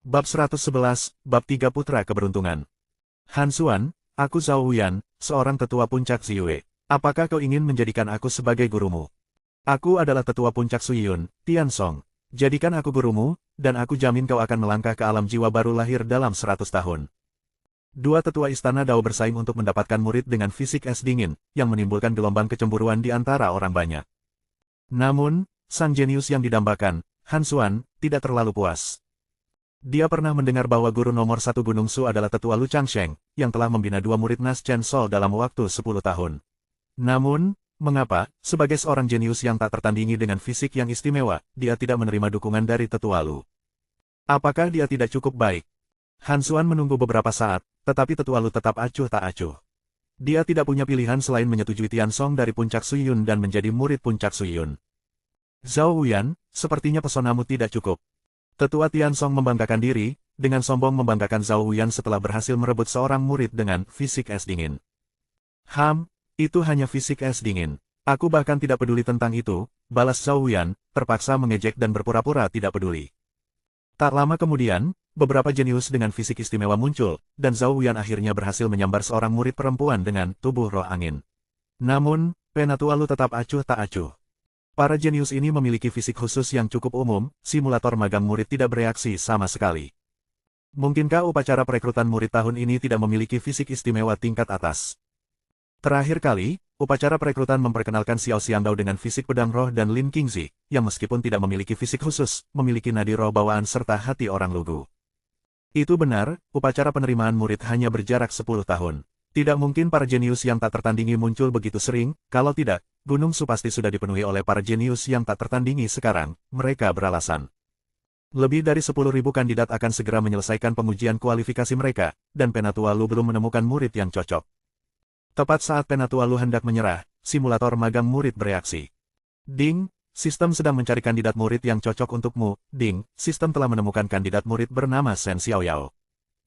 Bab 111, Bab 3 Putra Keberuntungan. Han Xuan, aku Zhao Huyan, seorang tetua puncak Ziyue. Apakah kau ingin menjadikan aku sebagai gurumu? Aku adalah tetua puncak Suyun, Tian Song. Jadikan aku gurumu, dan aku jamin kau akan melangkah ke alam jiwa baru lahir dalam 100 tahun. Dua tetua istana Dao bersaing untuk mendapatkan murid dengan fisik es dingin, yang menimbulkan gelombang kecemburuan di antara orang banyak. Namun, sang jenius yang didambakan, Han Xuan, tidak terlalu puas. Dia pernah mendengar bahwa guru nomor satu Gunung Su adalah tetua Lu Changsheng, yang telah membina dua murid Nas Chen Sol dalam waktu 10 tahun. Namun, mengapa, sebagai seorang jenius yang tak tertandingi dengan fisik yang istimewa, dia tidak menerima dukungan dari tetua Lu? Apakah dia tidak cukup baik? Han Xuan menunggu beberapa saat, tetapi tetua Lu tetap acuh tak acuh. Dia tidak punya pilihan selain menyetujui Tian Song dari puncak Suyun dan menjadi murid puncak Suyun. Zhao Huyan, sepertinya pesonamu tidak cukup. Tetua Tian Song membanggakan diri, dengan sombong membanggakan Zhao Huyan setelah berhasil merebut seorang murid dengan fisik es dingin. Itu hanya fisik es dingin. Aku bahkan tidak peduli tentang itu, balas Zhao Huyan, terpaksa mengejek dan berpura-pura tidak peduli. Tak lama kemudian, beberapa jenius dengan fisik istimewa muncul, dan Zhao Huyan akhirnya berhasil menyambar seorang murid perempuan dengan tubuh roh angin. Namun, Penatua Lu tetap acuh tak acuh. Para jenius ini memiliki fisik khusus yang cukup umum, simulator magang murid tidak bereaksi sama sekali. Mungkinkah upacara perekrutan murid tahun ini tidak memiliki fisik istimewa tingkat atas? Terakhir kali, upacara perekrutan memperkenalkan Xiao Xiandao dengan fisik pedang roh dan Lin Qingzi, yang meskipun tidak memiliki fisik khusus, memiliki nadi roh bawaan serta hati orang lugu. Itu benar, upacara penerimaan murid hanya berjarak 10 tahun. Tidak mungkin para jenius yang tak tertandingi muncul begitu sering, kalau tidak, Gunung Su pasti sudah dipenuhi oleh para jenius yang tak tertandingi sekarang, mereka beralasan. Lebih dari 10.000 kandidat akan segera menyelesaikan pengujian kualifikasi mereka, dan Penatua Lu belum menemukan murid yang cocok. Tepat saat Penatua Lu hendak menyerah, simulator magang murid bereaksi. Ding, sistem sedang mencari kandidat murid yang cocok untukmu. Ding, sistem telah menemukan kandidat murid bernama Shen Xiaoyao.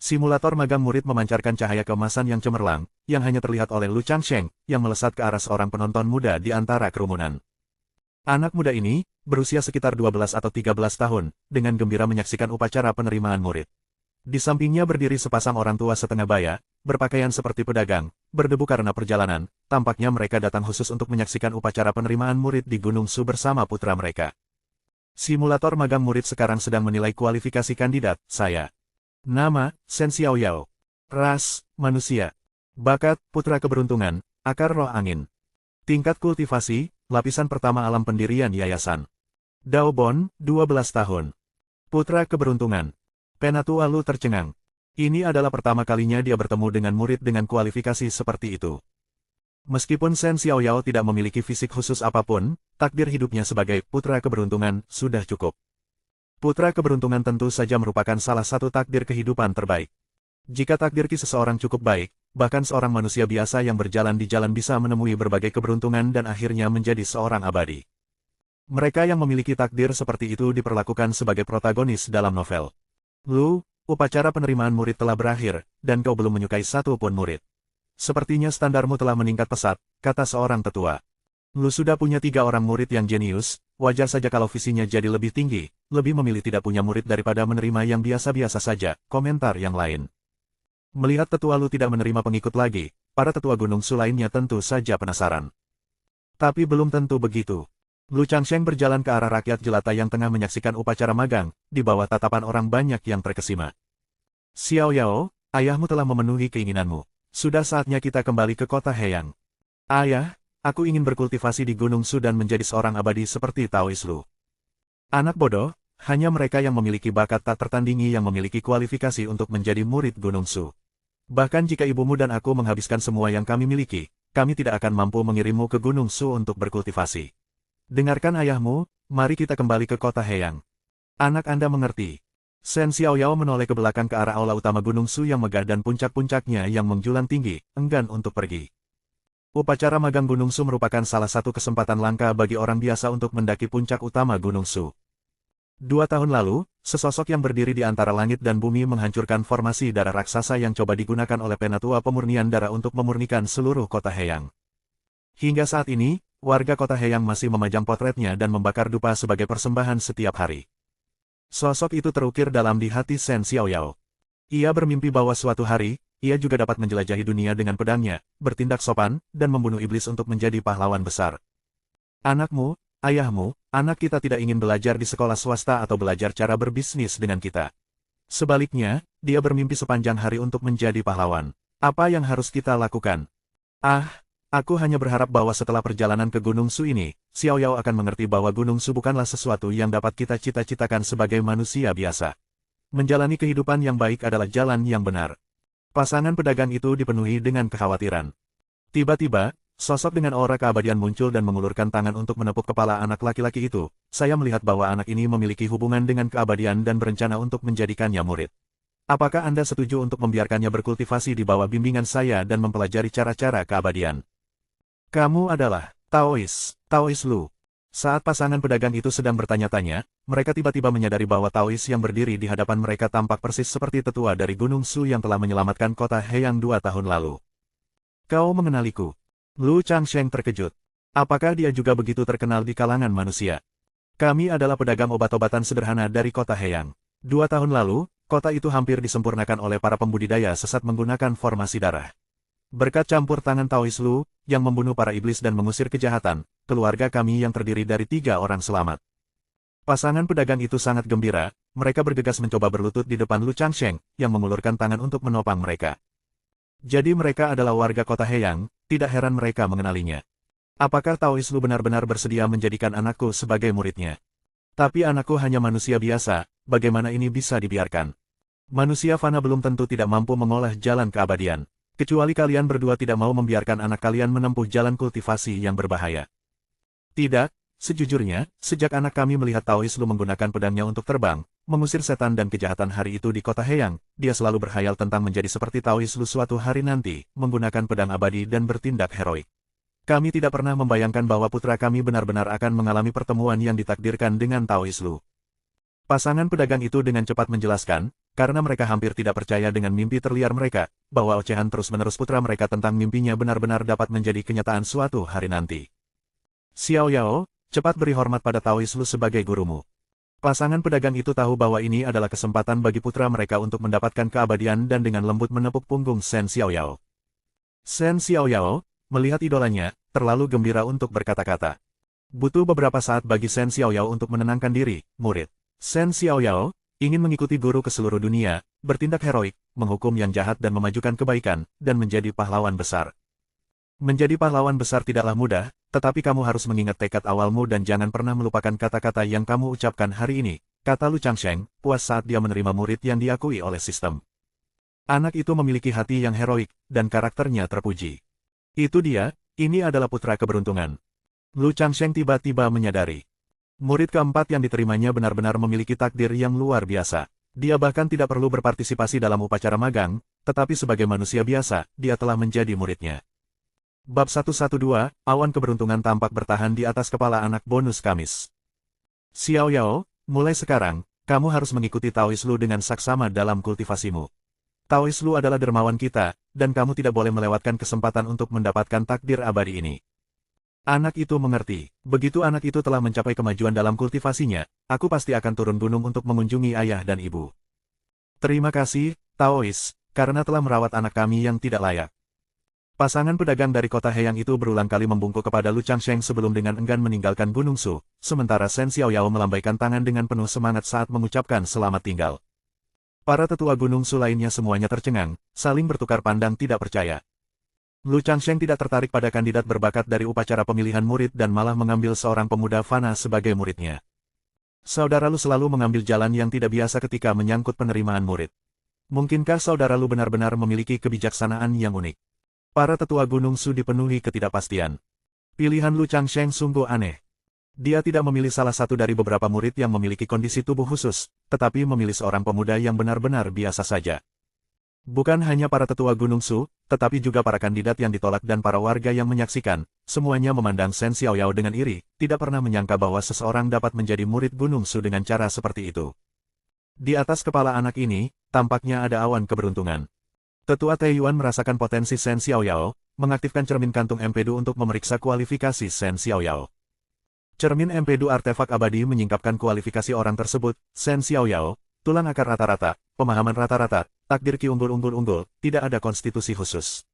Simulator magang murid memancarkan cahaya keemasan yang cemerlang, yang hanya terlihat oleh Lu Changsheng, yang melesat ke arah seorang penonton muda di antara kerumunan. Anak muda ini, berusia sekitar 12 atau 13 tahun, dengan gembira menyaksikan upacara penerimaan murid. Di sampingnya berdiri sepasang orang tua setengah baya, berpakaian seperti pedagang, berdebu karena perjalanan, tampaknya mereka datang khusus untuk menyaksikan upacara penerimaan murid di Gunung Su bersama putra mereka. Simulator magang murid sekarang sedang menilai kualifikasi kandidat, saya. Nama, Shen Xiaoyao. Ras, manusia. Bakat, putra keberuntungan, akar roh angin. Tingkat kultivasi, lapisan pertama alam pendirian yayasan. Dao Bon, 12 tahun. Putra keberuntungan. Penatua Lu tercengang. Ini adalah pertama kalinya dia bertemu dengan murid dengan kualifikasi seperti itu. Meskipun Shen Xiaoyao tidak memiliki fisik khusus apapun, takdir hidupnya sebagai putra keberuntungan sudah cukup. Putra keberuntungan tentu saja merupakan salah satu takdir kehidupan terbaik. Jika takdir seseorang cukup baik, bahkan seorang manusia biasa yang berjalan di jalan bisa menemui berbagai keberuntungan dan akhirnya menjadi seorang abadi. Mereka yang memiliki takdir seperti itu diperlakukan sebagai protagonis dalam novel. Lu, upacara penerimaan murid telah berakhir, dan kau belum menyukai satu pun murid. Sepertinya standarmu telah meningkat pesat, kata seorang tetua. Lu sudah punya 3 orang murid yang jenius, wajar saja kalau visinya jadi lebih tinggi, lebih memilih tidak punya murid daripada menerima yang biasa-biasa saja, komentar yang lain. Melihat tetua Lu tidak menerima pengikut lagi, para tetua Gunung Su lainnya tentu saja penasaran. Tapi belum tentu begitu. Lu Changsheng berjalan ke arah rakyat jelata yang tengah menyaksikan upacara magang, di bawah tatapan orang banyak yang terkesima. Xiaoyao, ayahmu telah memenuhi keinginanmu. Sudah saatnya kita kembali ke kota Heyang. Ayah, aku ingin berkultivasi di Gunung Su dan menjadi seorang abadi seperti Taois Lu. Anak bodoh, hanya mereka yang memiliki bakat tak tertandingi yang memiliki kualifikasi untuk menjadi murid Gunung Su. Bahkan jika ibumu dan aku menghabiskan semua yang kami miliki, kami tidak akan mampu mengirimmu ke Gunung Su untuk berkultivasi. Dengarkan ayahmu, mari kita kembali ke kota Heyang. Anak Anda mengerti. Shen Xiaoyao menoleh ke belakang ke arah aula utama Gunung Su yang megah dan puncak-puncaknya yang menjulang tinggi, enggan untuk pergi. Upacara magang Gunung Su merupakan salah satu kesempatan langka bagi orang biasa untuk mendaki puncak utama Gunung Su. 2 tahun lalu, sesosok yang berdiri di antara langit dan bumi menghancurkan formasi darah raksasa yang coba digunakan oleh Penatua Pemurnian Darah untuk memurnikan seluruh kota Heyang. Hingga saat ini, warga kota Heyang masih memajang potretnya dan membakar dupa sebagai persembahan setiap hari. Sosok itu terukir dalam di hati Shen Xiaoyao. Ia bermimpi bahwa suatu hari, ia juga dapat menjelajahi dunia dengan pedangnya, bertindak sopan, dan membunuh iblis untuk menjadi pahlawan besar. Anakmu, ayahmu, anak kita tidak ingin belajar di sekolah swasta atau belajar cara berbisnis dengan kita. Sebaliknya, dia bermimpi sepanjang hari untuk menjadi pahlawan. Apa yang harus kita lakukan? Aku hanya berharap bahwa setelah perjalanan ke Gunung Su ini, Xiaoyao akan mengerti bahwa Gunung Su bukanlah sesuatu yang dapat kita cita-citakan sebagai manusia biasa. Menjalani kehidupan yang baik adalah jalan yang benar. Pasangan pedagang itu dipenuhi dengan kekhawatiran. Tiba-tiba, sosok dengan aura keabadian muncul dan mengulurkan tangan untuk menepuk kepala anak laki-laki itu. Saya melihat bahwa anak ini memiliki hubungan dengan keabadian dan berencana untuk menjadikannya murid. Apakah Anda setuju untuk membiarkannya berkultivasi di bawah bimbingan saya dan mempelajari cara-cara keabadian? Kamu adalah Taois Lu. Saat pasangan pedagang itu sedang bertanya-tanya, mereka tiba-tiba menyadari bahwa Taois yang berdiri di hadapan mereka tampak persis seperti tetua dari Gunung Su yang telah menyelamatkan kota Heyang 2 tahun lalu. Kau mengenaliku? Lu Changsheng terkejut. Apakah dia juga begitu terkenal di kalangan manusia? Kami adalah pedagang obat-obatan sederhana dari kota Heyang. 2 tahun lalu, kota itu hampir disempurnakan oleh para pembudidaya sesat menggunakan formasi darah. Berkat campur tangan Taois Lu, yang membunuh para iblis dan mengusir kejahatan, keluarga kami yang terdiri dari 3 orang selamat. Pasangan pedagang itu sangat gembira, mereka bergegas mencoba berlutut di depan Lu Changsheng, yang mengulurkan tangan untuk menopang mereka. Jadi mereka adalah warga kota Heyang, tidak heran mereka mengenalinya. Apakah Taois Lu benar-benar bersedia menjadikan anakku sebagai muridnya? Tapi anakku hanya manusia biasa, bagaimana ini bisa dibiarkan? Manusia fana belum tentu tidak mampu mengolah jalan keabadian. Kecuali kalian berdua tidak mau membiarkan anak kalian menempuh jalan kultivasi yang berbahaya. Tidak, sejujurnya, sejak anak kami melihat Taois Lu menggunakan pedangnya untuk terbang, mengusir setan dan kejahatan hari itu di kota Heyang, dia selalu berkhayal tentang menjadi seperti Taois Lu suatu hari nanti, menggunakan pedang abadi dan bertindak heroik. Kami tidak pernah membayangkan bahwa putra kami benar-benar akan mengalami pertemuan yang ditakdirkan dengan Taois Lu. Pasangan pedagang itu dengan cepat menjelaskan, karena mereka hampir tidak percaya dengan mimpi terliar mereka, bahwa ocehan terus-menerus putra mereka tentang mimpinya benar-benar dapat menjadi kenyataan suatu hari nanti. Xiaoyao, cepat beri hormat pada Taois Lu sebagai gurumu. Pasangan pedagang itu tahu bahwa ini adalah kesempatan bagi putra mereka untuk mendapatkan keabadian dan dengan lembut menepuk punggung Shen Xiaoyao. Shen Xiaoyao, melihat idolanya, terlalu gembira untuk berkata-kata. Butuh beberapa saat bagi Shen Xiaoyao untuk menenangkan diri, murid. Shen Xiaoyao ingin mengikuti guru ke seluruh dunia, bertindak heroik, menghukum yang jahat dan memajukan kebaikan, dan menjadi pahlawan besar. Menjadi pahlawan besar tidaklah mudah, tetapi kamu harus mengingat tekad awalmu dan jangan pernah melupakan kata-kata yang kamu ucapkan hari ini, kata Lu Changsheng, puas saat dia menerima murid yang diakui oleh sistem. Anak itu memiliki hati yang heroik, dan karakternya terpuji. Itu dia, ini adalah putra keberuntungan. Lu Changsheng tiba-tiba menyadari. Murid keempat yang diterimanya benar-benar memiliki takdir yang luar biasa. Dia bahkan tidak perlu berpartisipasi dalam upacara magang, tetapi sebagai manusia biasa, dia telah menjadi muridnya. Bab 112, awan keberuntungan tampak bertahan di atas kepala anak bonus Kamis. Xiaoyao, mulai sekarang, kamu harus mengikuti Taois Lu dengan saksama dalam kultivasimu. Taois Lu adalah dermawan kita, dan kamu tidak boleh melewatkan kesempatan untuk mendapatkan takdir abadi ini. Anak itu mengerti. Begitu anak itu telah mencapai kemajuan dalam kultivasinya, aku pasti akan turun gunung untuk mengunjungi ayah dan ibu. Terima kasih, Taois, karena telah merawat anak kami yang tidak layak. Pasangan pedagang dari kota Heyang itu berulang kali membungkuk kepada Lu Changsheng sebelum dengan enggan meninggalkan Gunung Su, sementara Shen Xiaoyao melambaikan tangan dengan penuh semangat saat mengucapkan selamat tinggal. Para tetua Gunung Su lainnya semuanya tercengang, saling bertukar pandang tidak percaya. Lu Changsheng tidak tertarik pada kandidat berbakat dari upacara pemilihan murid dan malah mengambil seorang pemuda fana sebagai muridnya. Saudara Lu selalu mengambil jalan yang tidak biasa ketika menyangkut penerimaan murid. Mungkinkah saudara Lu benar-benar memiliki kebijaksanaan yang unik? Para tetua Gunung Su dipenuhi ketidakpastian. Pilihan Lu Changsheng sungguh aneh. Dia tidak memilih salah satu dari beberapa murid yang memiliki kondisi tubuh khusus, tetapi memilih seorang pemuda yang benar-benar biasa saja. Bukan hanya para tetua Gunung Su, tetapi juga para kandidat yang ditolak dan para warga yang menyaksikan, semuanya memandang Shen Xiaoyao dengan iri, tidak pernah menyangka bahwa seseorang dapat menjadi murid Gunung Su dengan cara seperti itu. Di atas kepala anak ini, tampaknya ada awan keberuntungan. Tetua Taiyuan merasakan potensi Shen Xiaoyao, mengaktifkan cermin kantung empedu untuk memeriksa kualifikasi Shen Xiaoyao. Cermin empedu artefak abadi menyingkapkan kualifikasi orang tersebut, Shen Xiaoyao, tulang akar rata-rata, pemahaman rata-rata, takdir Ki unggul-unggul-unggul, tidak ada konstitusi khusus.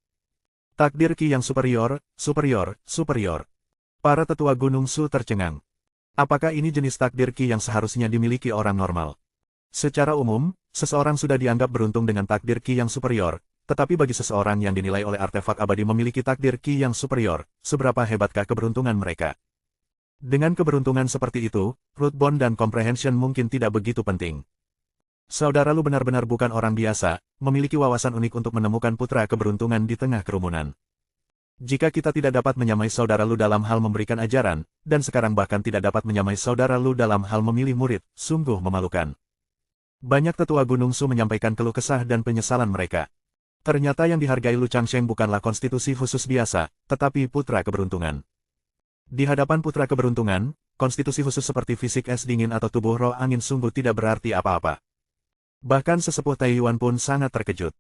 Takdir Ki yang superior, superior, superior. Para tetua Gunung Su tercengang. Apakah ini jenis takdir Ki yang seharusnya dimiliki orang normal? Secara umum, seseorang sudah dianggap beruntung dengan takdir Ki yang superior, tetapi bagi seseorang yang dinilai oleh artefak abadi memiliki takdir Ki yang superior, seberapa hebatkah keberuntungan mereka? Dengan keberuntungan seperti itu, root bond dan comprehension mungkin tidak begitu penting. Saudara Lu benar-benar bukan orang biasa, memiliki wawasan unik untuk menemukan putra keberuntungan di tengah kerumunan. Jika kita tidak dapat menyamai saudara Lu dalam hal memberikan ajaran, dan sekarang bahkan tidak dapat menyamai saudara Lu dalam hal memilih murid, sungguh memalukan. Banyak tetua Gunung Su menyampaikan keluh kesah dan penyesalan mereka. Ternyata yang dihargai Lu Changsheng bukanlah konstitusi khusus biasa, tetapi putra keberuntungan. Di hadapan putra keberuntungan, konstitusi khusus seperti fisik es dingin atau tubuh roh angin sungguh tidak berarti apa-apa. Bahkan sesepuh Taiyuan pun sangat terkejut.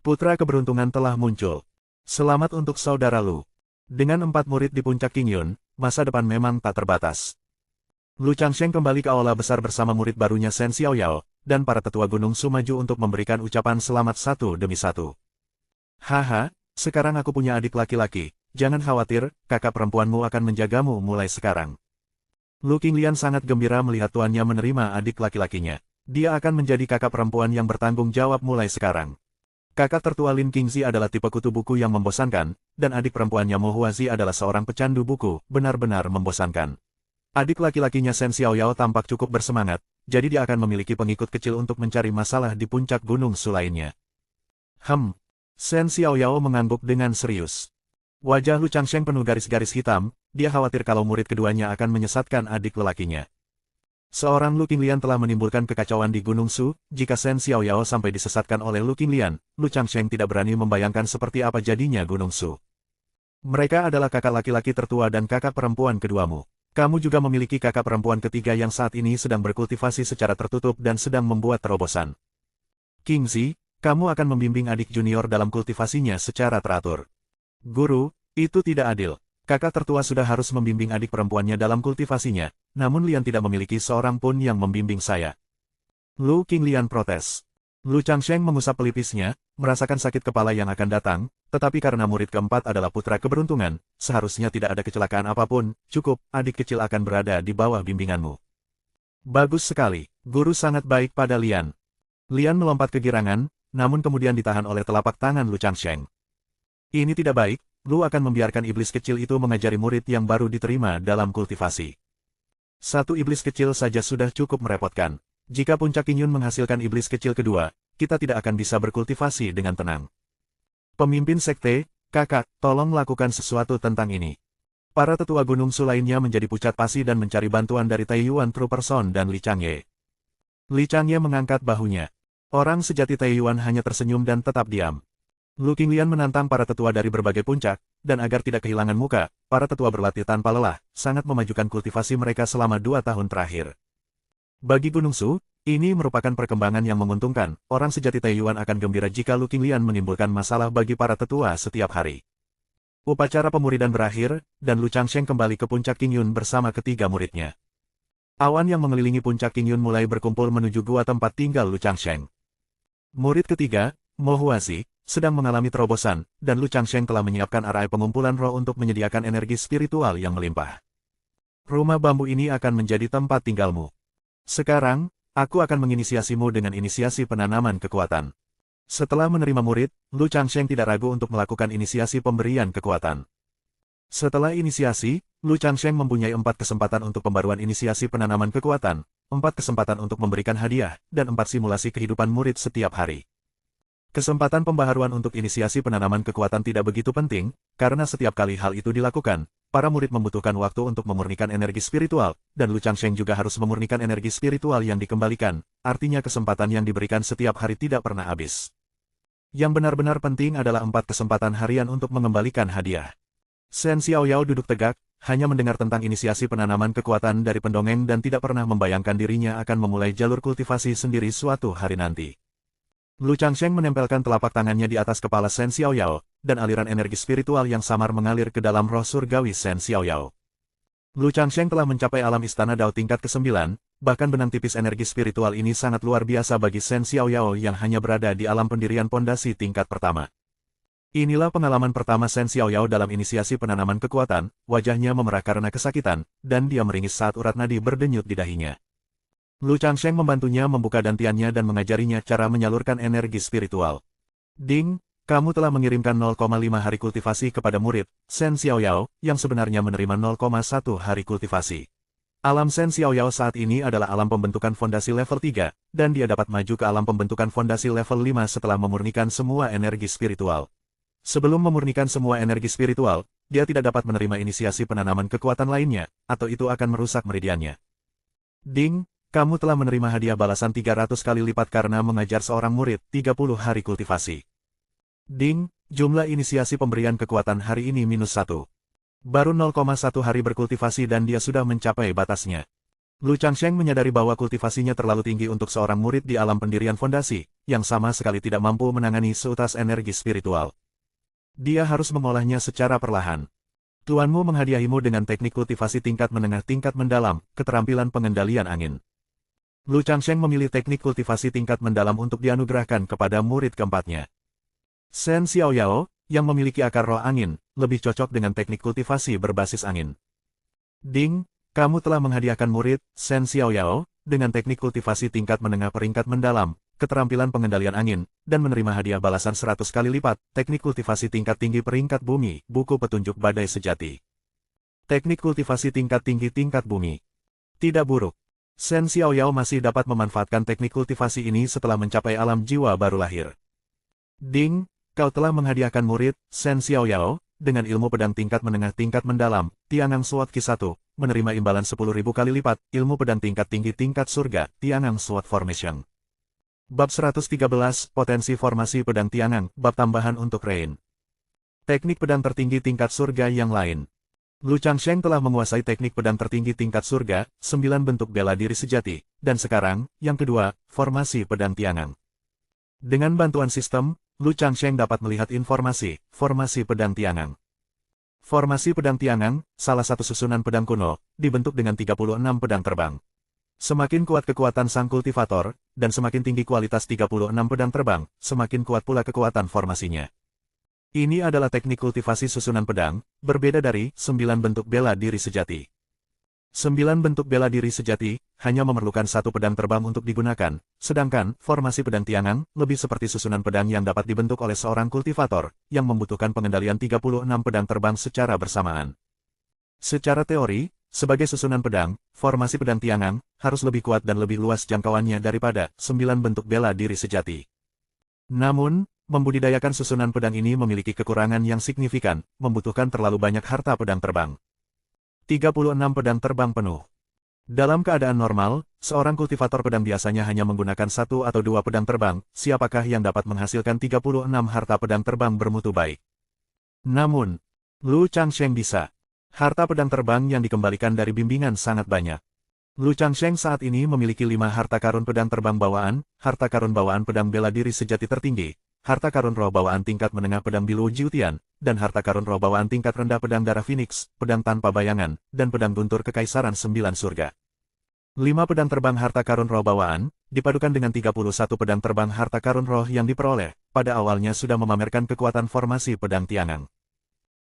Putra keberuntungan telah muncul. Selamat untuk saudara Lu. Dengan 4 murid di puncak Qingyun, masa depan memang tak terbatas. Lu Changsheng kembali ke aula besar bersama murid barunya Shen Xiaoyao, dan para tetua Gunung Su maju untuk memberikan ucapan selamat satu demi satu. Haha, sekarang aku punya adik laki-laki, jangan khawatir, kakak perempuanmu akan menjagamu mulai sekarang. Lu Qinglian sangat gembira melihat tuannya menerima adik laki-lakinya. Dia akan menjadi kakak perempuan yang bertanggung jawab mulai sekarang. Kakak tertua Lin Qingzi adalah tipe kutu buku yang membosankan, dan adik perempuannya Mo Huazi adalah seorang pecandu buku, benar-benar membosankan. Adik laki-lakinya Shen Xiaoyao tampak cukup bersemangat, jadi dia akan memiliki pengikut kecil untuk mencari masalah di puncak gunung Su lainnya. Shen Xiaoyao mengangguk dengan serius. Wajah Lu Changsheng penuh garis-garis hitam, dia khawatir kalau murid keduanya akan menyesatkan adik lelakinya. Seorang Lu Qinglian telah menimbulkan kekacauan di Gunung Su, jika Shen Xiaoyao sampai disesatkan oleh Lu Qinglian, Lu Changsheng tidak berani membayangkan seperti apa jadinya Gunung Su. Mereka adalah kakak laki-laki tertua dan kakak perempuan keduamu. Kamu juga memiliki kakak perempuan ketiga yang saat ini sedang berkultivasi secara tertutup dan sedang membuat terobosan. Qingzi, kamu akan membimbing adik junior dalam kultivasinya secara teratur. Guru, itu tidak adil. Kakak tertua sudah harus membimbing adik perempuannya dalam kultivasinya, namun Lian tidak memiliki seorang pun yang membimbing saya. Lu Qinglian protes. Lu Changsheng mengusap pelipisnya, merasakan sakit kepala yang akan datang, tetapi karena murid keempat adalah putra keberuntungan, seharusnya tidak ada kecelakaan apapun, cukup, adik kecil akan berada di bawah bimbinganmu. Bagus sekali, guru sangat baik pada Lian. Lian melompat kegirangan, namun kemudian ditahan oleh telapak tangan Lu Changsheng. Ini tidak baik, Lu akan membiarkan iblis kecil itu mengajari murid yang baru diterima dalam kultivasi. Satu iblis kecil saja sudah cukup merepotkan. Jika puncak Qingyun menghasilkan iblis kecil kedua, kita tidak akan bisa berkultivasi dengan tenang. Pemimpin sekte, kakak, tolong lakukan sesuatu tentang ini. Para tetua Gunung Su lainnya menjadi pucat pasi dan mencari bantuan dari Taiyuan True Person dan Li Changye. Li Changye mengangkat bahunya. Orang sejati Taiyuan hanya tersenyum dan tetap diam. Lu Qinglian menantang para tetua dari berbagai puncak, dan agar tidak kehilangan muka, para tetua berlatih tanpa lelah, sangat memajukan kultivasi mereka selama 2 tahun terakhir. Bagi Gunung Su, ini merupakan perkembangan yang menguntungkan, orang sejati Taiyuan akan gembira jika Lu Qinglian menimbulkan masalah bagi para tetua setiap hari. Upacara pemuridan berakhir, dan Lu Changsheng kembali ke puncak Qingyun bersama ketiga muridnya. Awan yang mengelilingi puncak Qingyun mulai berkumpul menuju gua tempat tinggal Lu Changsheng. Murid ketiga, Mo Huazi, sedang mengalami terobosan, dan Lu Changsheng telah menyiapkan arai pengumpulan roh untuk menyediakan energi spiritual yang melimpah. Rumah bambu ini akan menjadi tempat tinggalmu. Sekarang, aku akan menginisiasimu dengan inisiasi penanaman kekuatan. Setelah menerima murid, Lu Changsheng tidak ragu untuk melakukan inisiasi pemberian kekuatan. Setelah inisiasi, Lu Changsheng mempunyai 4 kesempatan untuk pembaruan inisiasi penanaman kekuatan, 4 kesempatan untuk memberikan hadiah, dan 4 simulasi kehidupan murid setiap hari. Kesempatan pembaharuan untuk inisiasi penanaman kekuatan tidak begitu penting, karena setiap kali hal itu dilakukan, para murid membutuhkan waktu untuk memurnikan energi spiritual, dan Lu Changsheng juga harus memurnikan energi spiritual yang dikembalikan, artinya kesempatan yang diberikan setiap hari tidak pernah habis. Yang benar-benar penting adalah 4 kesempatan harian untuk mengembalikan hadiah. Shen Xiaoyao duduk tegak, hanya mendengar tentang inisiasi penanaman kekuatan dari pendongeng dan tidak pernah membayangkan dirinya akan memulai jalur kultivasi sendiri suatu hari nanti. Lu Changsheng menempelkan telapak tangannya di atas kepala Shen Xiaoyao, dan aliran energi spiritual yang samar mengalir ke dalam roh surgawi Shen Xiaoyao. Lu Changsheng telah mencapai alam istana Dao tingkat ke-9, bahkan benang tipis energi spiritual ini sangat luar biasa bagi Shen Xiaoyao yang hanya berada di alam pendirian pondasi tingkat pertama. Inilah pengalaman pertama Shen Xiaoyao dalam inisiasi penanaman kekuatan, wajahnya memerah karena kesakitan, dan dia meringis saat urat nadi berdenyut di dahinya. Lu Changsheng membantunya membuka dantiannya dan mengajarinya cara menyalurkan energi spiritual. Ding, kamu telah mengirimkan 0,5 hari kultivasi kepada murid, Shen Xiaoyao, yang sebenarnya menerima 0,1 hari kultivasi. Alam Shen Xiaoyao saat ini adalah alam pembentukan fondasi level 3, dan dia dapat maju ke alam pembentukan fondasi level 5 setelah memurnikan semua energi spiritual. Sebelum memurnikan semua energi spiritual, dia tidak dapat menerima inisiasi penanaman kekuatan lainnya, atau itu akan merusak meridiannya. Ding, kamu telah menerima hadiah balasan 300 kali lipat karena mengajar seorang murid 30 hari kultivasi. Ding, jumlah inisiasi pemberian kekuatan hari ini -1. Baru 0,1 hari berkultivasi dan dia sudah mencapai batasnya. Lu Changsheng menyadari bahwa kultivasinya terlalu tinggi untuk seorang murid di alam pendirian fondasi, yang sama sekali tidak mampu menangani seutas energi spiritual. Dia harus mengolahnya secara perlahan. Tuanmu menghadiahimu dengan teknik kultivasi tingkat menengah tingkat mendalam, keterampilan pengendalian angin. Lu Changsheng memilih teknik kultivasi tingkat mendalam untuk dianugerahkan kepada murid keempatnya. Shen Xiaoyao, yang memiliki akar roh angin, lebih cocok dengan teknik kultivasi berbasis angin. Ding, kamu telah menghadiahkan murid, Shen Xiaoyao, dengan teknik kultivasi tingkat menengah peringkat mendalam, keterampilan pengendalian angin, dan menerima hadiah balasan 100 kali lipat, teknik kultivasi tingkat tinggi peringkat bumi, buku petunjuk badai sejati. Teknik kultivasi tingkat tinggi tingkat bumi. Tidak buruk. Shen Xiaoyao masih dapat memanfaatkan teknik kultivasi ini setelah mencapai alam jiwa baru lahir. Ding, kau telah menghadiahkan murid, Shen Xiaoyao, dengan ilmu pedang tingkat menengah tingkat mendalam, Tiangang Sword Ki-1, menerima imbalan 10.000 kali lipat, ilmu pedang tingkat tinggi tingkat surga, Tiangang Sword Formation. Bab 113, Potensi Formasi Pedang Tiangang, bab tambahan untuk Rain. Teknik pedang tertinggi tingkat surga yang lain. Lu Changsheng telah menguasai teknik pedang tertinggi tingkat surga, 9 bentuk bela diri sejati, dan sekarang, yang kedua, Formasi Pedang Tiangang. Dengan bantuan sistem, Lu Changsheng dapat melihat informasi, Formasi Pedang Tiangang. Formasi Pedang Tiangang, salah satu susunan pedang kuno, dibentuk dengan 36 pedang terbang. Semakin kuat kekuatan sang kultivator, dan semakin tinggi kualitas 36 pedang terbang, semakin kuat pula kekuatan formasinya. Ini adalah teknik kultivasi susunan pedang, berbeda dari 9 bentuk bela diri sejati. 9 bentuk bela diri sejati, hanya memerlukan satu pedang terbang untuk digunakan, sedangkan formasi pedang Tiangang lebih seperti susunan pedang yang dapat dibentuk oleh seorang kultivator, yang membutuhkan pengendalian 36 pedang terbang secara bersamaan. Secara teori, sebagai susunan pedang, formasi pedang Tiangang harus lebih kuat dan lebih luas jangkauannya daripada 9 bentuk bela diri sejati. Namun, membudidayakan susunan pedang ini memiliki kekurangan yang signifikan, membutuhkan terlalu banyak harta pedang terbang. 36 pedang terbang penuh. Dalam keadaan normal, seorang kultivator pedang biasanya hanya menggunakan 1 atau 2 pedang terbang, siapakah yang dapat menghasilkan 36 harta pedang terbang bermutu baik? Namun, Lu Changsheng bisa. Harta pedang terbang yang dikembalikan dari bimbingan sangat banyak. Lu Changsheng saat ini memiliki 5 harta karun pedang terbang bawaan, harta karun bawaan pedang bela diri sejati tertinggi, harta karun roh bawaan tingkat menengah pedang Bilu Jiutian, dan harta karun roh bawaan tingkat rendah pedang darah Phoenix, pedang tanpa bayangan, dan pedang guntur kekaisaran 9 surga. 5 pedang terbang harta karun roh bawaan, dipadukan dengan 31 pedang terbang harta karun roh yang diperoleh, pada awalnya sudah memamerkan kekuatan formasi pedang Tiangang.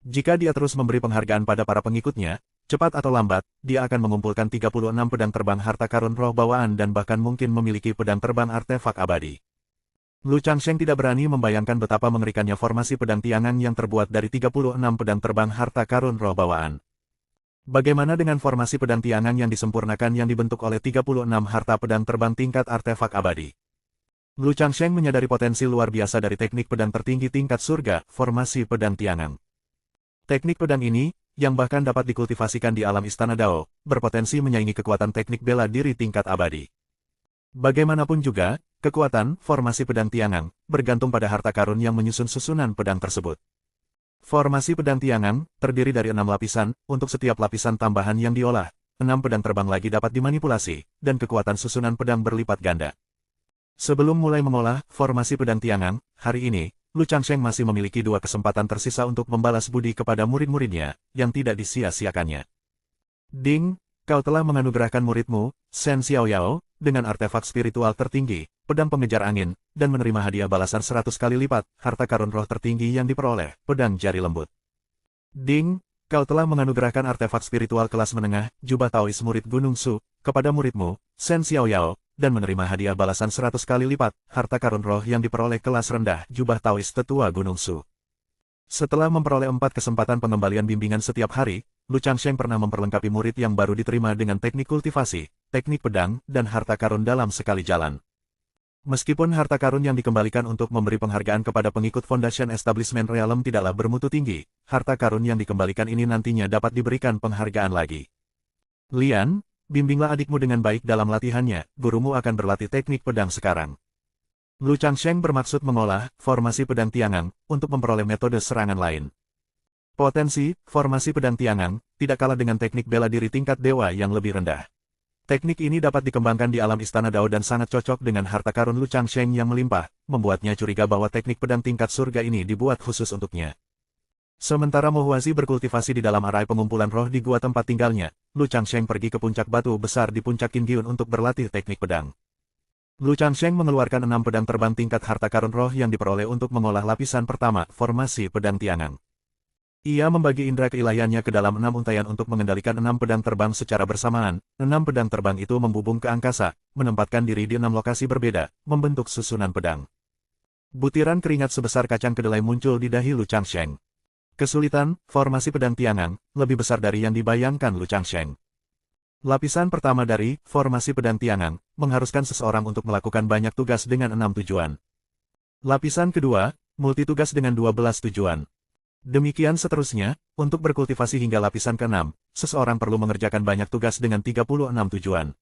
Jika dia terus memberi penghargaan pada para pengikutnya, cepat atau lambat, dia akan mengumpulkan 36 pedang terbang harta karun roh bawaan dan bahkan mungkin memiliki pedang terbang artefak abadi. Lu Changsheng tidak berani membayangkan betapa mengerikannya formasi pedang Tiangang yang terbuat dari 36 pedang terbang harta karun roh bawaan. Bagaimana dengan formasi pedang Tiangang yang disempurnakan yang dibentuk oleh 36 harta pedang terbang tingkat artefak abadi? Lu Changsheng menyadari potensi luar biasa dari teknik pedang tertinggi tingkat surga, formasi pedang Tiangang. Teknik pedang ini, yang bahkan dapat dikultivasikan di alam istana Dao, berpotensi menyaingi kekuatan teknik bela diri tingkat abadi. Bagaimanapun juga, kekuatan formasi pedang Tiangang bergantung pada harta karun yang menyusun susunan pedang tersebut. Formasi pedang Tiangang terdiri dari 6 lapisan, untuk setiap lapisan tambahan yang diolah, 6 pedang terbang lagi dapat dimanipulasi, dan kekuatan susunan pedang berlipat ganda. Sebelum mulai mengolah formasi pedang Tiangang, hari ini, Lu Changsheng masih memiliki 2 kesempatan tersisa untuk membalas budi kepada murid-muridnya, yang tidak disia-siakannya. Ding, kau telah menganugerahkan muridmu, Shen Xiaoyao, dengan artefak spiritual tertinggi, pedang pengejar angin, dan menerima hadiah balasan 100 kali lipat, harta karun roh tertinggi yang diperoleh, pedang jari lembut. Ding, kau telah menganugerahkan artefak spiritual kelas menengah, jubah Taois murid Gunung Su, kepada muridmu, Shen Xiaoyao, dan menerima hadiah balasan 100 kali lipat, harta karun roh yang diperoleh kelas rendah, jubah Taois tetua Gunung Su. Setelah memperoleh 4 kesempatan pengembalian bimbingan setiap hari, Lu Changsheng pernah memperlengkapi murid yang baru diterima dengan teknik kultivasi, teknik pedang, dan harta karun dalam sekali jalan. Meskipun harta karun yang dikembalikan untuk memberi penghargaan kepada pengikut Foundation Establishment Realm tidaklah bermutu tinggi, harta karun yang dikembalikan ini nantinya dapat diberikan penghargaan lagi. Lian, bimbinglah adikmu dengan baik dalam latihannya, gurumu akan berlatih teknik pedang sekarang. Lu Changsheng bermaksud mengolah formasi pedang Tiangang untuk memperoleh metode serangan lain. Potensi formasi pedang Tiangang tidak kalah dengan teknik bela diri tingkat dewa yang lebih rendah. Teknik ini dapat dikembangkan di alam istana Dao dan sangat cocok dengan harta karun Lu Changsheng yang melimpah, membuatnya curiga bahwa teknik pedang tingkat surga ini dibuat khusus untuknya. Sementara Mo Huazi berkultivasi di dalam arai pengumpulan roh di gua tempat tinggalnya, Lu Changsheng pergi ke puncak batu besar di puncak Qingyun untuk berlatih teknik pedang. Lu Changsheng mengeluarkan 6 pedang terbang tingkat harta karun roh yang diperoleh untuk mengolah lapisan pertama formasi pedang Tiangang. Ia membagi indera keilahiannya ke dalam 6 untaian untuk mengendalikan 6 pedang terbang secara bersamaan. 6 pedang terbang itu membubung ke angkasa, menempatkan diri di 6 lokasi berbeda, membentuk susunan pedang. Butiran keringat sebesar kacang kedelai muncul di dahi Lu Changsheng. Kesulitan, formasi pedang Tiangang, lebih besar dari yang dibayangkan Lu Changsheng. Lapisan pertama dari formasi pedang Tiangang, mengharuskan seseorang untuk melakukan banyak tugas dengan 6 tujuan. Lapisan kedua, multitugas dengan 12 tujuan. Demikian seterusnya, untuk berkultivasi hingga lapisan ke-6, seseorang perlu mengerjakan banyak tugas dengan 36 tujuan.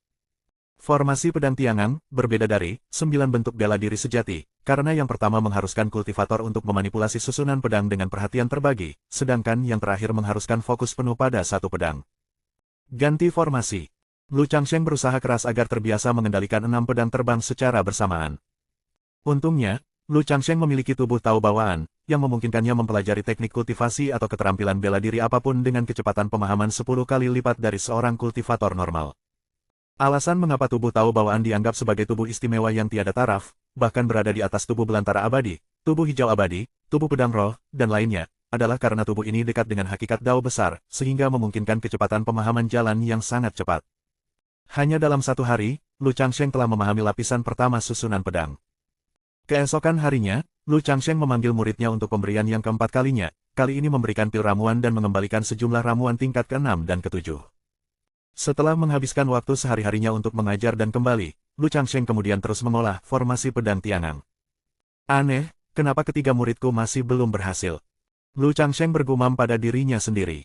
Formasi pedang Tiangang berbeda dari 9 bentuk bela diri sejati, karena yang pertama mengharuskan kultivator untuk memanipulasi susunan pedang dengan perhatian terbagi, sedangkan yang terakhir mengharuskan fokus penuh pada satu pedang. Ganti formasi. Lu Changsheng berusaha keras agar terbiasa mengendalikan 6 pedang terbang secara bersamaan. Untungnya, Lu Changsheng memiliki tubuh tahu bawaan, yang memungkinkannya mempelajari teknik kultivasi atau keterampilan bela diri apapun dengan kecepatan pemahaman 10 kali lipat dari seorang kultivator normal. Alasan mengapa tubuh tahu bawaan dianggap sebagai tubuh istimewa yang tiada taraf, bahkan berada di atas tubuh belantara abadi, tubuh hijau abadi, tubuh pedang roh, dan lainnya, adalah karena tubuh ini dekat dengan hakikat Dao besar, sehingga memungkinkan kecepatan pemahaman jalan yang sangat cepat. Hanya dalam satu hari, Lu Changsheng telah memahami lapisan pertama susunan pedang. Keesokan harinya, Lu Changsheng memanggil muridnya untuk pemberian yang keempat kalinya, kali ini memberikan pil ramuan dan mengembalikan sejumlah ramuan tingkat ke-6 dan ke-7. Setelah menghabiskan waktu sehari-harinya untuk mengajar dan kembali, Lu Changsheng kemudian terus mengolah formasi pedang Tiangang. Aneh, kenapa ketiga muridku masih belum berhasil? Lu Changsheng bergumam pada dirinya sendiri.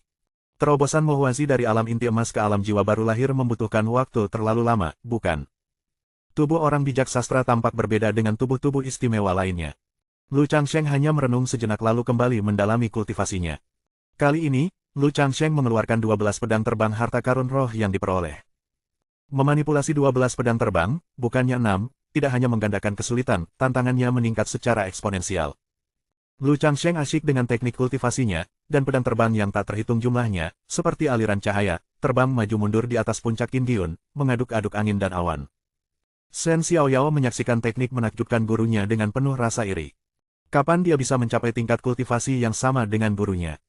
Terobosan Mo Huazi dari alam inti emas ke alam jiwa baru lahir membutuhkan waktu terlalu lama, bukan? Tubuh orang bijak sastra tampak berbeda dengan tubuh-tubuh istimewa lainnya. Lu Changsheng hanya merenung sejenak lalu kembali mendalami kultivasinya. Kali ini, Lu Changsheng mengeluarkan 12 pedang terbang harta karun roh yang diperoleh. Memanipulasi 12 pedang terbang, bukannya 6, tidak hanya menggandakan kesulitan, tantangannya meningkat secara eksponensial. Lu Changsheng asyik dengan teknik kultivasinya, dan pedang terbang yang tak terhitung jumlahnya, seperti aliran cahaya, terbang maju mundur di atas puncak Qingyun, mengaduk-aduk angin dan awan. Shen Xiaoyao menyaksikan teknik menakjubkan gurunya dengan penuh rasa iri. Kapan dia bisa mencapai tingkat kultivasi yang sama dengan gurunya?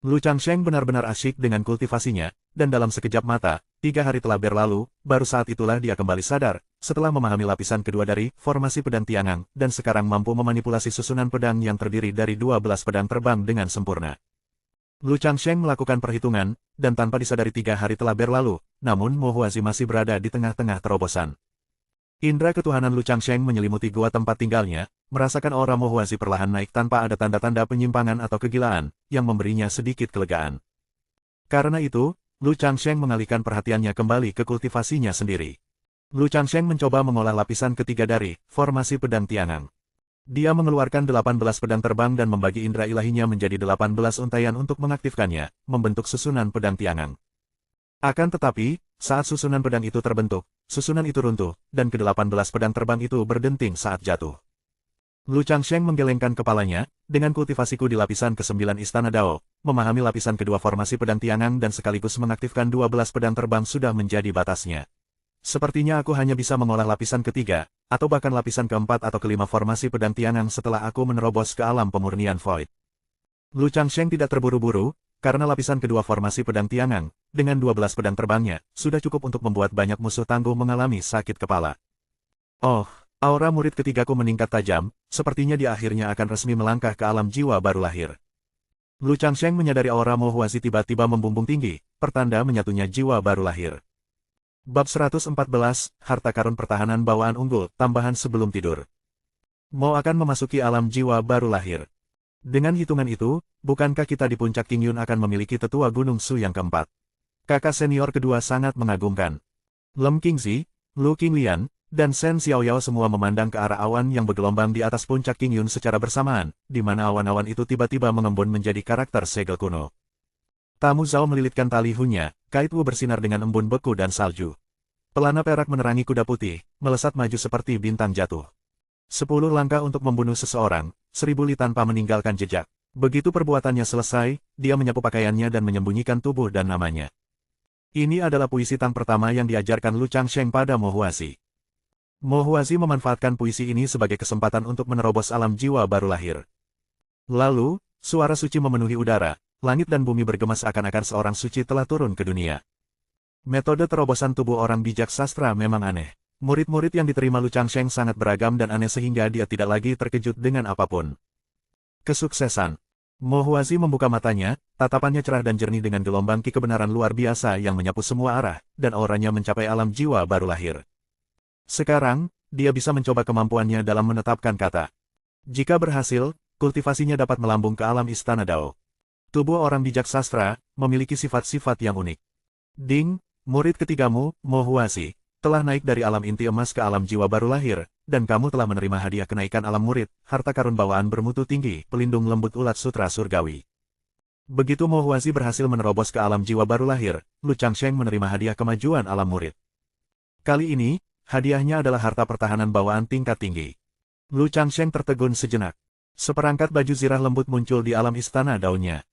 Lu Changsheng benar-benar asyik dengan kultivasinya, dan dalam sekejap mata, 3 hari telah berlalu, baru saat itulah dia kembali sadar, setelah memahami lapisan kedua dari formasi pedang Tiangang, dan sekarang mampu memanipulasi susunan pedang yang terdiri dari 12 pedang terbang dengan sempurna. Lu Changsheng melakukan perhitungan, dan tanpa disadari 3 hari telah berlalu, namun Mo Huazi masih berada di tengah-tengah terobosan. Indra ketuhanan Lu Changsheng menyelimuti gua tempat tinggalnya, merasakan aura Mo Huazi perlahan naik tanpa ada tanda-tanda penyimpangan atau kegilaan, yang memberinya sedikit kelegaan. Karena itu, Lu Changsheng mengalihkan perhatiannya kembali ke kultivasinya sendiri. Lu Changsheng mencoba mengolah lapisan ketiga dari formasi pedang Tiangang. Dia mengeluarkan 18 pedang terbang dan membagi indera ilahinya menjadi 18 untaian untuk mengaktifkannya, membentuk susunan pedang Tiangang. Akan tetapi, saat susunan pedang itu terbentuk, susunan itu runtuh, dan ke-18 pedang terbang itu berdenting saat jatuh. Lu Changsheng menggelengkan kepalanya, dengan kultivasiku di lapisan ke-9 Istana Dao, memahami lapisan kedua formasi pedang Tiangang dan sekaligus mengaktifkan 12 pedang terbang sudah menjadi batasnya. Sepertinya aku hanya bisa mengolah lapisan ketiga, atau bahkan lapisan keempat atau kelima formasi pedang Tiangang setelah aku menerobos ke alam pemurnian Void. Lu Changsheng tidak terburu-buru, karena lapisan kedua formasi pedang Tiangang, dengan 12 pedang terbangnya, sudah cukup untuk membuat banyak musuh tangguh mengalami sakit kepala. Oh, aura murid ketigaku meningkat tajam, sepertinya dia akhirnya akan resmi melangkah ke alam jiwa baru lahir. Lu Changsheng menyadari aura Mo Huazi tiba-tiba membumbung tinggi, pertanda menyatunya jiwa baru lahir. Bab 114, Harta Karun Pertahanan Bawaan Unggul, tambahan sebelum tidur. Mo akan memasuki alam jiwa baru lahir. Dengan hitungan itu, bukankah kita di puncak Qingyun akan memiliki tetua Gunung Su yang keempat? Kakak senior kedua sangat mengagumkan. Lem Qingzi, Lu Qinglian, dan Shen Xiaoyao semua memandang ke arah awan yang bergelombang di atas puncak Qingyun secara bersamaan, di mana awan-awan itu tiba-tiba mengembun menjadi karakter segel kuno. Tamu Zhao melilitkan tali hunya, kait Wu bersinar dengan embun beku dan salju. Pelana perak menerangi kuda putih, melesat maju seperti bintang jatuh. 10 langkah untuk membunuh seseorang, 1000 li tanpa meninggalkan jejak. Begitu perbuatannya selesai, dia menyapu pakaiannya dan menyembunyikan tubuh dan namanya. Ini adalah puisi tang pertama yang diajarkan Lu Changsheng pada Mo Huazi. Mo Huazi memanfaatkan puisi ini sebagai kesempatan untuk menerobos alam jiwa baru lahir. Lalu, suara suci memenuhi udara. Langit dan bumi bergema seakan-akan seorang suci telah turun ke dunia. Metode terobosan tubuh orang bijak sastra memang aneh. Murid-murid yang diterima Lu Changsheng sangat beragam dan aneh sehingga dia tidak lagi terkejut dengan apapun. Kesuksesan. Mo Huazi membuka matanya, tatapannya cerah dan jernih dengan gelombang ki kebenaran luar biasa yang menyapu semua arah, dan auranya mencapai alam jiwa baru lahir. Sekarang, dia bisa mencoba kemampuannya dalam menetapkan kata. Jika berhasil, kultivasinya dapat melambung ke alam Istana Dao. Tubuh orang bijak sastra, memiliki sifat-sifat yang unik. Ding, murid ketigamu, Mo Huazi, telah naik dari alam inti emas ke alam jiwa baru lahir, dan kamu telah menerima hadiah kenaikan alam murid, harta karun bawaan bermutu tinggi, pelindung lembut ulat sutra surgawi. Begitu Mo Huazi berhasil menerobos ke alam jiwa baru lahir, Lu Changsheng menerima hadiah kemajuan alam murid. Kali ini, hadiahnya adalah harta pertahanan bawaan tingkat tinggi. Lu Changsheng tertegun sejenak. Seperangkat baju zirah lembut muncul di alam istana daunnya.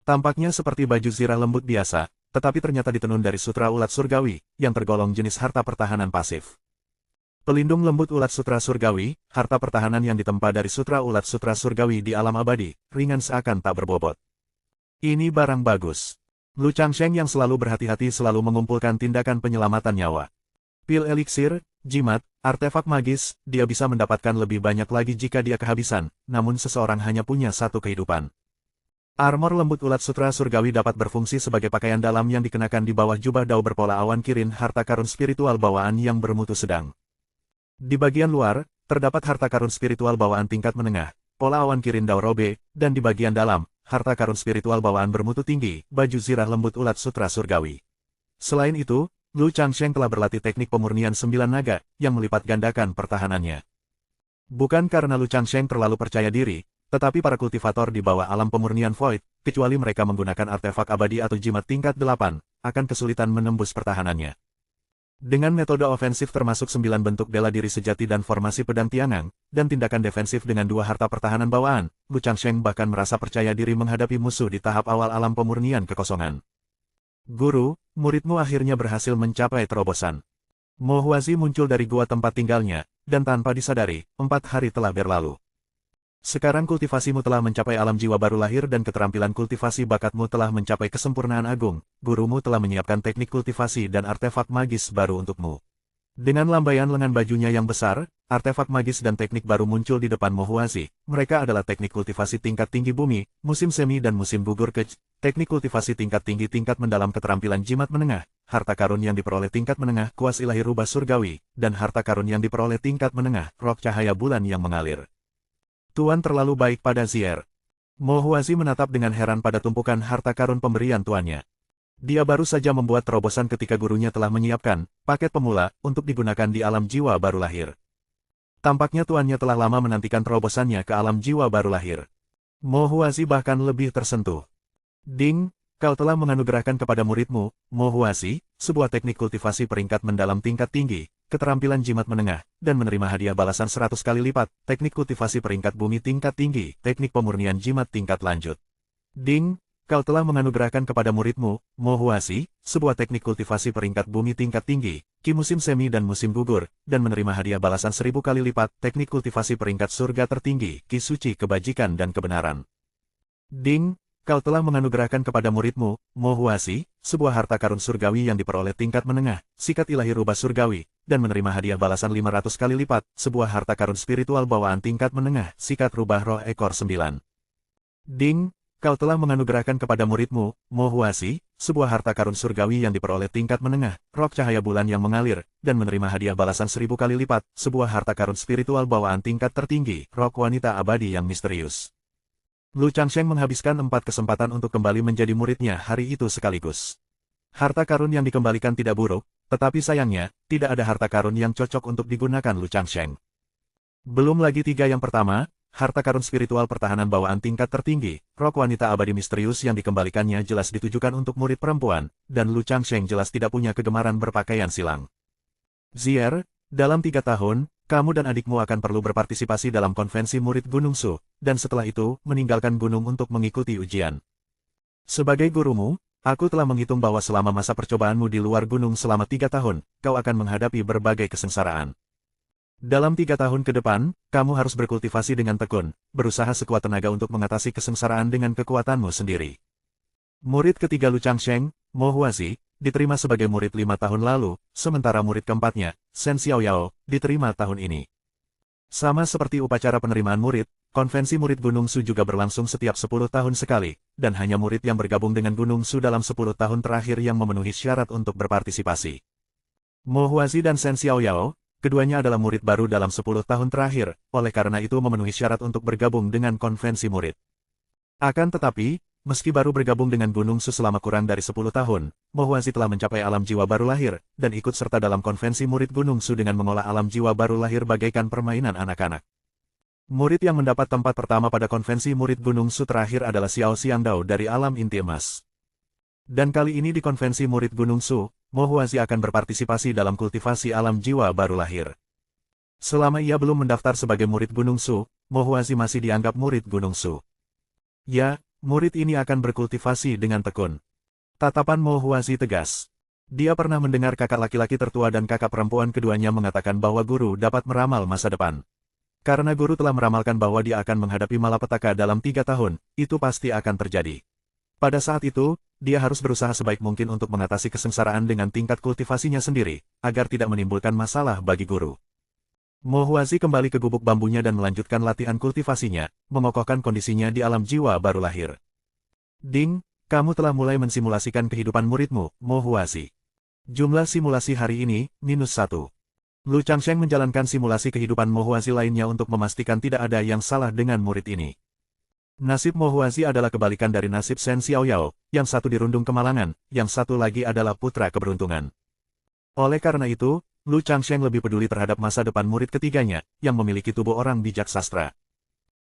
Tampaknya seperti baju zirah lembut biasa, tetapi ternyata ditenun dari sutra ulat surgawi, yang tergolong jenis harta pertahanan pasif. Pelindung lembut ulat sutra surgawi, harta pertahanan yang ditempa dari sutra ulat sutra surgawi di alam abadi, ringan seakan tak berbobot. Ini barang bagus. Lu Changsheng yang selalu berhati-hati selalu mengumpulkan tindakan penyelamatan nyawa. Pil eliksir, jimat, artefak magis, dia bisa mendapatkan lebih banyak lagi jika dia kehabisan, namun seseorang hanya punya satu kehidupan. Armor lembut ulat sutra surgawi dapat berfungsi sebagai pakaian dalam yang dikenakan di bawah jubah dao berpola awan kirin harta karun spiritual bawaan yang bermutu sedang. Di bagian luar, terdapat harta karun spiritual bawaan tingkat menengah, pola awan kirin dao robe, dan di bagian dalam, harta karun spiritual bawaan bermutu tinggi, baju zirah lembut ulat sutra surgawi. Selain itu, Lu Changsheng telah berlatih teknik pemurnian 9 naga, yang melipat gandakan pertahanannya. Bukan karena Lu Changsheng terlalu percaya diri, tetapi para kultivator di bawah alam pemurnian Void, kecuali mereka menggunakan artefak abadi atau jimat tingkat 8, akan kesulitan menembus pertahanannya. Dengan metode ofensif termasuk 9 bentuk bela diri sejati dan formasi pedang Tiangang, dan tindakan defensif dengan 2 harta pertahanan bawaan, Lu Changsheng bahkan merasa percaya diri menghadapi musuh di tahap awal alam pemurnian kekosongan. Guru, muridmu akhirnya berhasil mencapai terobosan. Mo Huazi muncul dari gua tempat tinggalnya, dan tanpa disadari, 4 hari telah berlalu. Sekarang kultivasimu telah mencapai alam jiwa baru lahir dan keterampilan kultivasi bakatmu telah mencapai kesempurnaan agung, gurumu telah menyiapkan teknik kultivasi dan artefak magis baru untukmu. Dengan lambaian lengan bajunya yang besar, artefak magis dan teknik baru muncul di depan Mo Huazi. Mereka adalah teknik kultivasi tingkat tinggi bumi, musim semi dan musim gugur kej, teknik kultivasi tingkat tinggi tingkat mendalam keterampilan jimat menengah, harta karun yang diperoleh tingkat menengah kuas ilahi rubah surgawi, dan harta karun yang diperoleh tingkat menengah rok cahaya bulan yang mengalir. Tuan terlalu baik pada Zier. Mo Huazi menatap dengan heran pada tumpukan harta karun pemberian tuannya. Dia baru saja membuat terobosan ketika gurunya telah menyiapkan paket pemula untuk digunakan di alam jiwa baru lahir. Tampaknya tuannya telah lama menantikan terobosannya ke alam jiwa baru lahir. Mo Huazi bahkan lebih tersentuh. Ding, kau telah menganugerahkan kepada muridmu, Mo Huazi, sebuah teknik kultivasi peringkat mendalam tingkat tinggi, keterampilan jimat menengah, dan menerima hadiah balasan 100 kali lipat, teknik kultivasi peringkat bumi tingkat tinggi, teknik pemurnian jimat tingkat lanjut. Ding, kau telah menganugerahkan kepada muridmu, Mo Huasi, sebuah teknik kultivasi peringkat bumi tingkat tinggi, Ki musim semi dan musim gugur, dan menerima hadiah balasan 1000 kali lipat, teknik kultivasi peringkat surga tertinggi, Ki suci kebajikan dan kebenaran. Ding, kau telah menganugerahkan kepada muridmu, Mo Huasi, sebuah harta karun surgawi yang diperoleh tingkat menengah, sikat ilahi rubah surgawi, dan menerima hadiah balasan 500 kali lipat, sebuah harta karun spiritual bawaan tingkat menengah, sikat rubah roh ekor 9. Ding, kau telah menganugerahkan kepada muridmu, Mo Huasi, sebuah harta karun surgawi yang diperoleh tingkat menengah, rok cahaya bulan yang mengalir, dan menerima hadiah balasan 1000 kali lipat, sebuah harta karun spiritual bawaan tingkat tertinggi, rok wanita abadi yang misterius. Lu Changsheng menghabiskan 4 kesempatan untuk kembali menjadi muridnya hari itu sekaligus. Harta karun yang dikembalikan tidak buruk, tetapi sayangnya, tidak ada harta karun yang cocok untuk digunakan Lu Changsheng. Belum lagi 3 yang pertama, harta karun spiritual pertahanan bawaan tingkat tertinggi, rok wanita abadi misterius yang dikembalikannya jelas ditujukan untuk murid perempuan, dan Lu Changsheng jelas tidak punya kegemaran berpakaian silang. Zier, dalam 3 tahun, kamu dan adikmu akan perlu berpartisipasi dalam konvensi murid Gunung Su, dan setelah itu, meninggalkan gunung untuk mengikuti ujian. Sebagai gurumu, aku telah menghitung bahwa selama masa percobaanmu di luar gunung selama 3 tahun, kau akan menghadapi berbagai kesengsaraan. Dalam 3 tahun ke depan, kamu harus berkultivasi dengan tekun, berusaha sekuat tenaga untuk mengatasi kesengsaraan dengan kekuatanmu sendiri. Murid ketiga Lu Changsheng, Mo Huasi, diterima sebagai murid 5 tahun lalu, sementara murid keempatnya, Shen Xiaoyao, diterima tahun ini. Sama seperti upacara penerimaan murid, konvensi murid Gunung Su juga berlangsung setiap 10 tahun sekali, dan hanya murid yang bergabung dengan Gunung Su dalam 10 tahun terakhir yang memenuhi syarat untuk berpartisipasi. Mo Huasi dan Shen Xiaoyao, keduanya adalah murid baru dalam 10 tahun terakhir, oleh karena itu memenuhi syarat untuk bergabung dengan konvensi murid. Akan tetapi, meski baru bergabung dengan Gunung Su selama kurang dari 10 tahun, Mo Huasi telah mencapai alam jiwa baru lahir, dan ikut serta dalam konvensi murid Gunung Su dengan mengolah alam jiwa baru lahir bagaikan permainan anak-anak. Murid yang mendapat tempat pertama pada konvensi murid Gunung Su terakhir adalah Xiao Xiangdao dari alam inti emas. Dan kali ini di konvensi murid Gunung Su, Mo Huasi akan berpartisipasi dalam kultivasi alam jiwa baru lahir. Selama ia belum mendaftar sebagai murid Gunung Su, Mo Huasi masih dianggap murid Gunung Su. Ya, murid ini akan berkultivasi dengan tekun. Tatapan Mo Huasi tegas. Dia pernah mendengar kakak laki-laki tertua dan kakak perempuan keduanya mengatakan bahwa guru dapat meramal masa depan. Karena guru telah meramalkan bahwa dia akan menghadapi malapetaka dalam 3 tahun, itu pasti akan terjadi. Pada saat itu, dia harus berusaha sebaik mungkin untuk mengatasi kesengsaraan dengan tingkat kultivasinya sendiri, agar tidak menimbulkan masalah bagi guru. Mo Huasi kembali ke gubuk bambunya dan melanjutkan latihan kultivasinya, mengokohkan kondisinya di alam jiwa baru lahir. Ding, kamu telah mulai mensimulasikan kehidupan muridmu, Mo Huasi. Jumlah simulasi hari ini, -1. Lu Changsheng menjalankan simulasi kehidupan Mo Huasi lainnya untuk memastikan tidak ada yang salah dengan murid ini. Nasib Mo Huasi adalah kebalikan dari nasib Shen Xiaoyao, yang satu dirundung kemalangan, yang satu lagi adalah putra keberuntungan. Oleh karena itu, Lu Changsheng lebih peduli terhadap masa depan murid ketiganya, yang memiliki tubuh orang bijak sastra.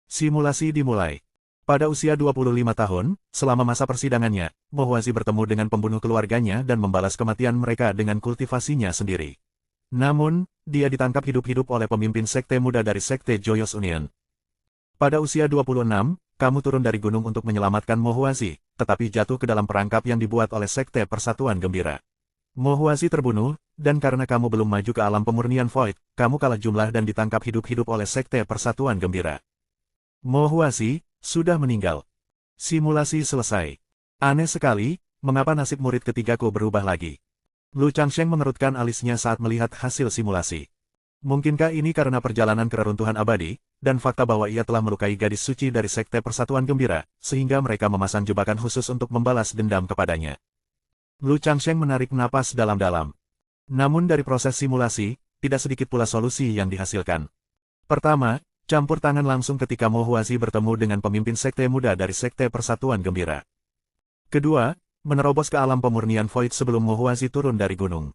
Simulasi dimulai. Pada usia 25 tahun, selama masa persidangannya, Mo Huasi bertemu dengan pembunuh keluarganya dan membalas kematian mereka dengan kultivasinya sendiri. Namun, dia ditangkap hidup-hidup oleh pemimpin sekte muda dari sekte Joyous Union. Pada usia 26, kamu turun dari gunung untuk menyelamatkan Mo Huasi, tetapi jatuh ke dalam perangkap yang dibuat oleh sekte Persatuan Gembira. Mo Huasi terbunuh, dan karena kamu belum maju ke alam pemurnian Void, kamu kalah jumlah dan ditangkap hidup-hidup oleh sekte Persatuan Gembira. Mo Huasi sudah meninggal. Simulasi selesai. Aneh sekali, mengapa nasib murid ketigaku berubah lagi? Lu Changsheng mengerutkan alisnya saat melihat hasil simulasi. Mungkinkah ini karena perjalanan ke reruntuhan abadi, dan fakta bahwa ia telah melukai gadis suci dari sekte Persatuan Gembira, sehingga mereka memasang jebakan khusus untuk membalas dendam kepadanya. Lu Changsheng menarik napas dalam-dalam. Namun dari proses simulasi, tidak sedikit pula solusi yang dihasilkan. Pertama, campur tangan langsung ketika Mo Huasi bertemu dengan pemimpin sekte muda dari sekte Persatuan Gembira. Kedua, menerobos ke alam pemurnian Void sebelum Mo Huasi turun dari gunung.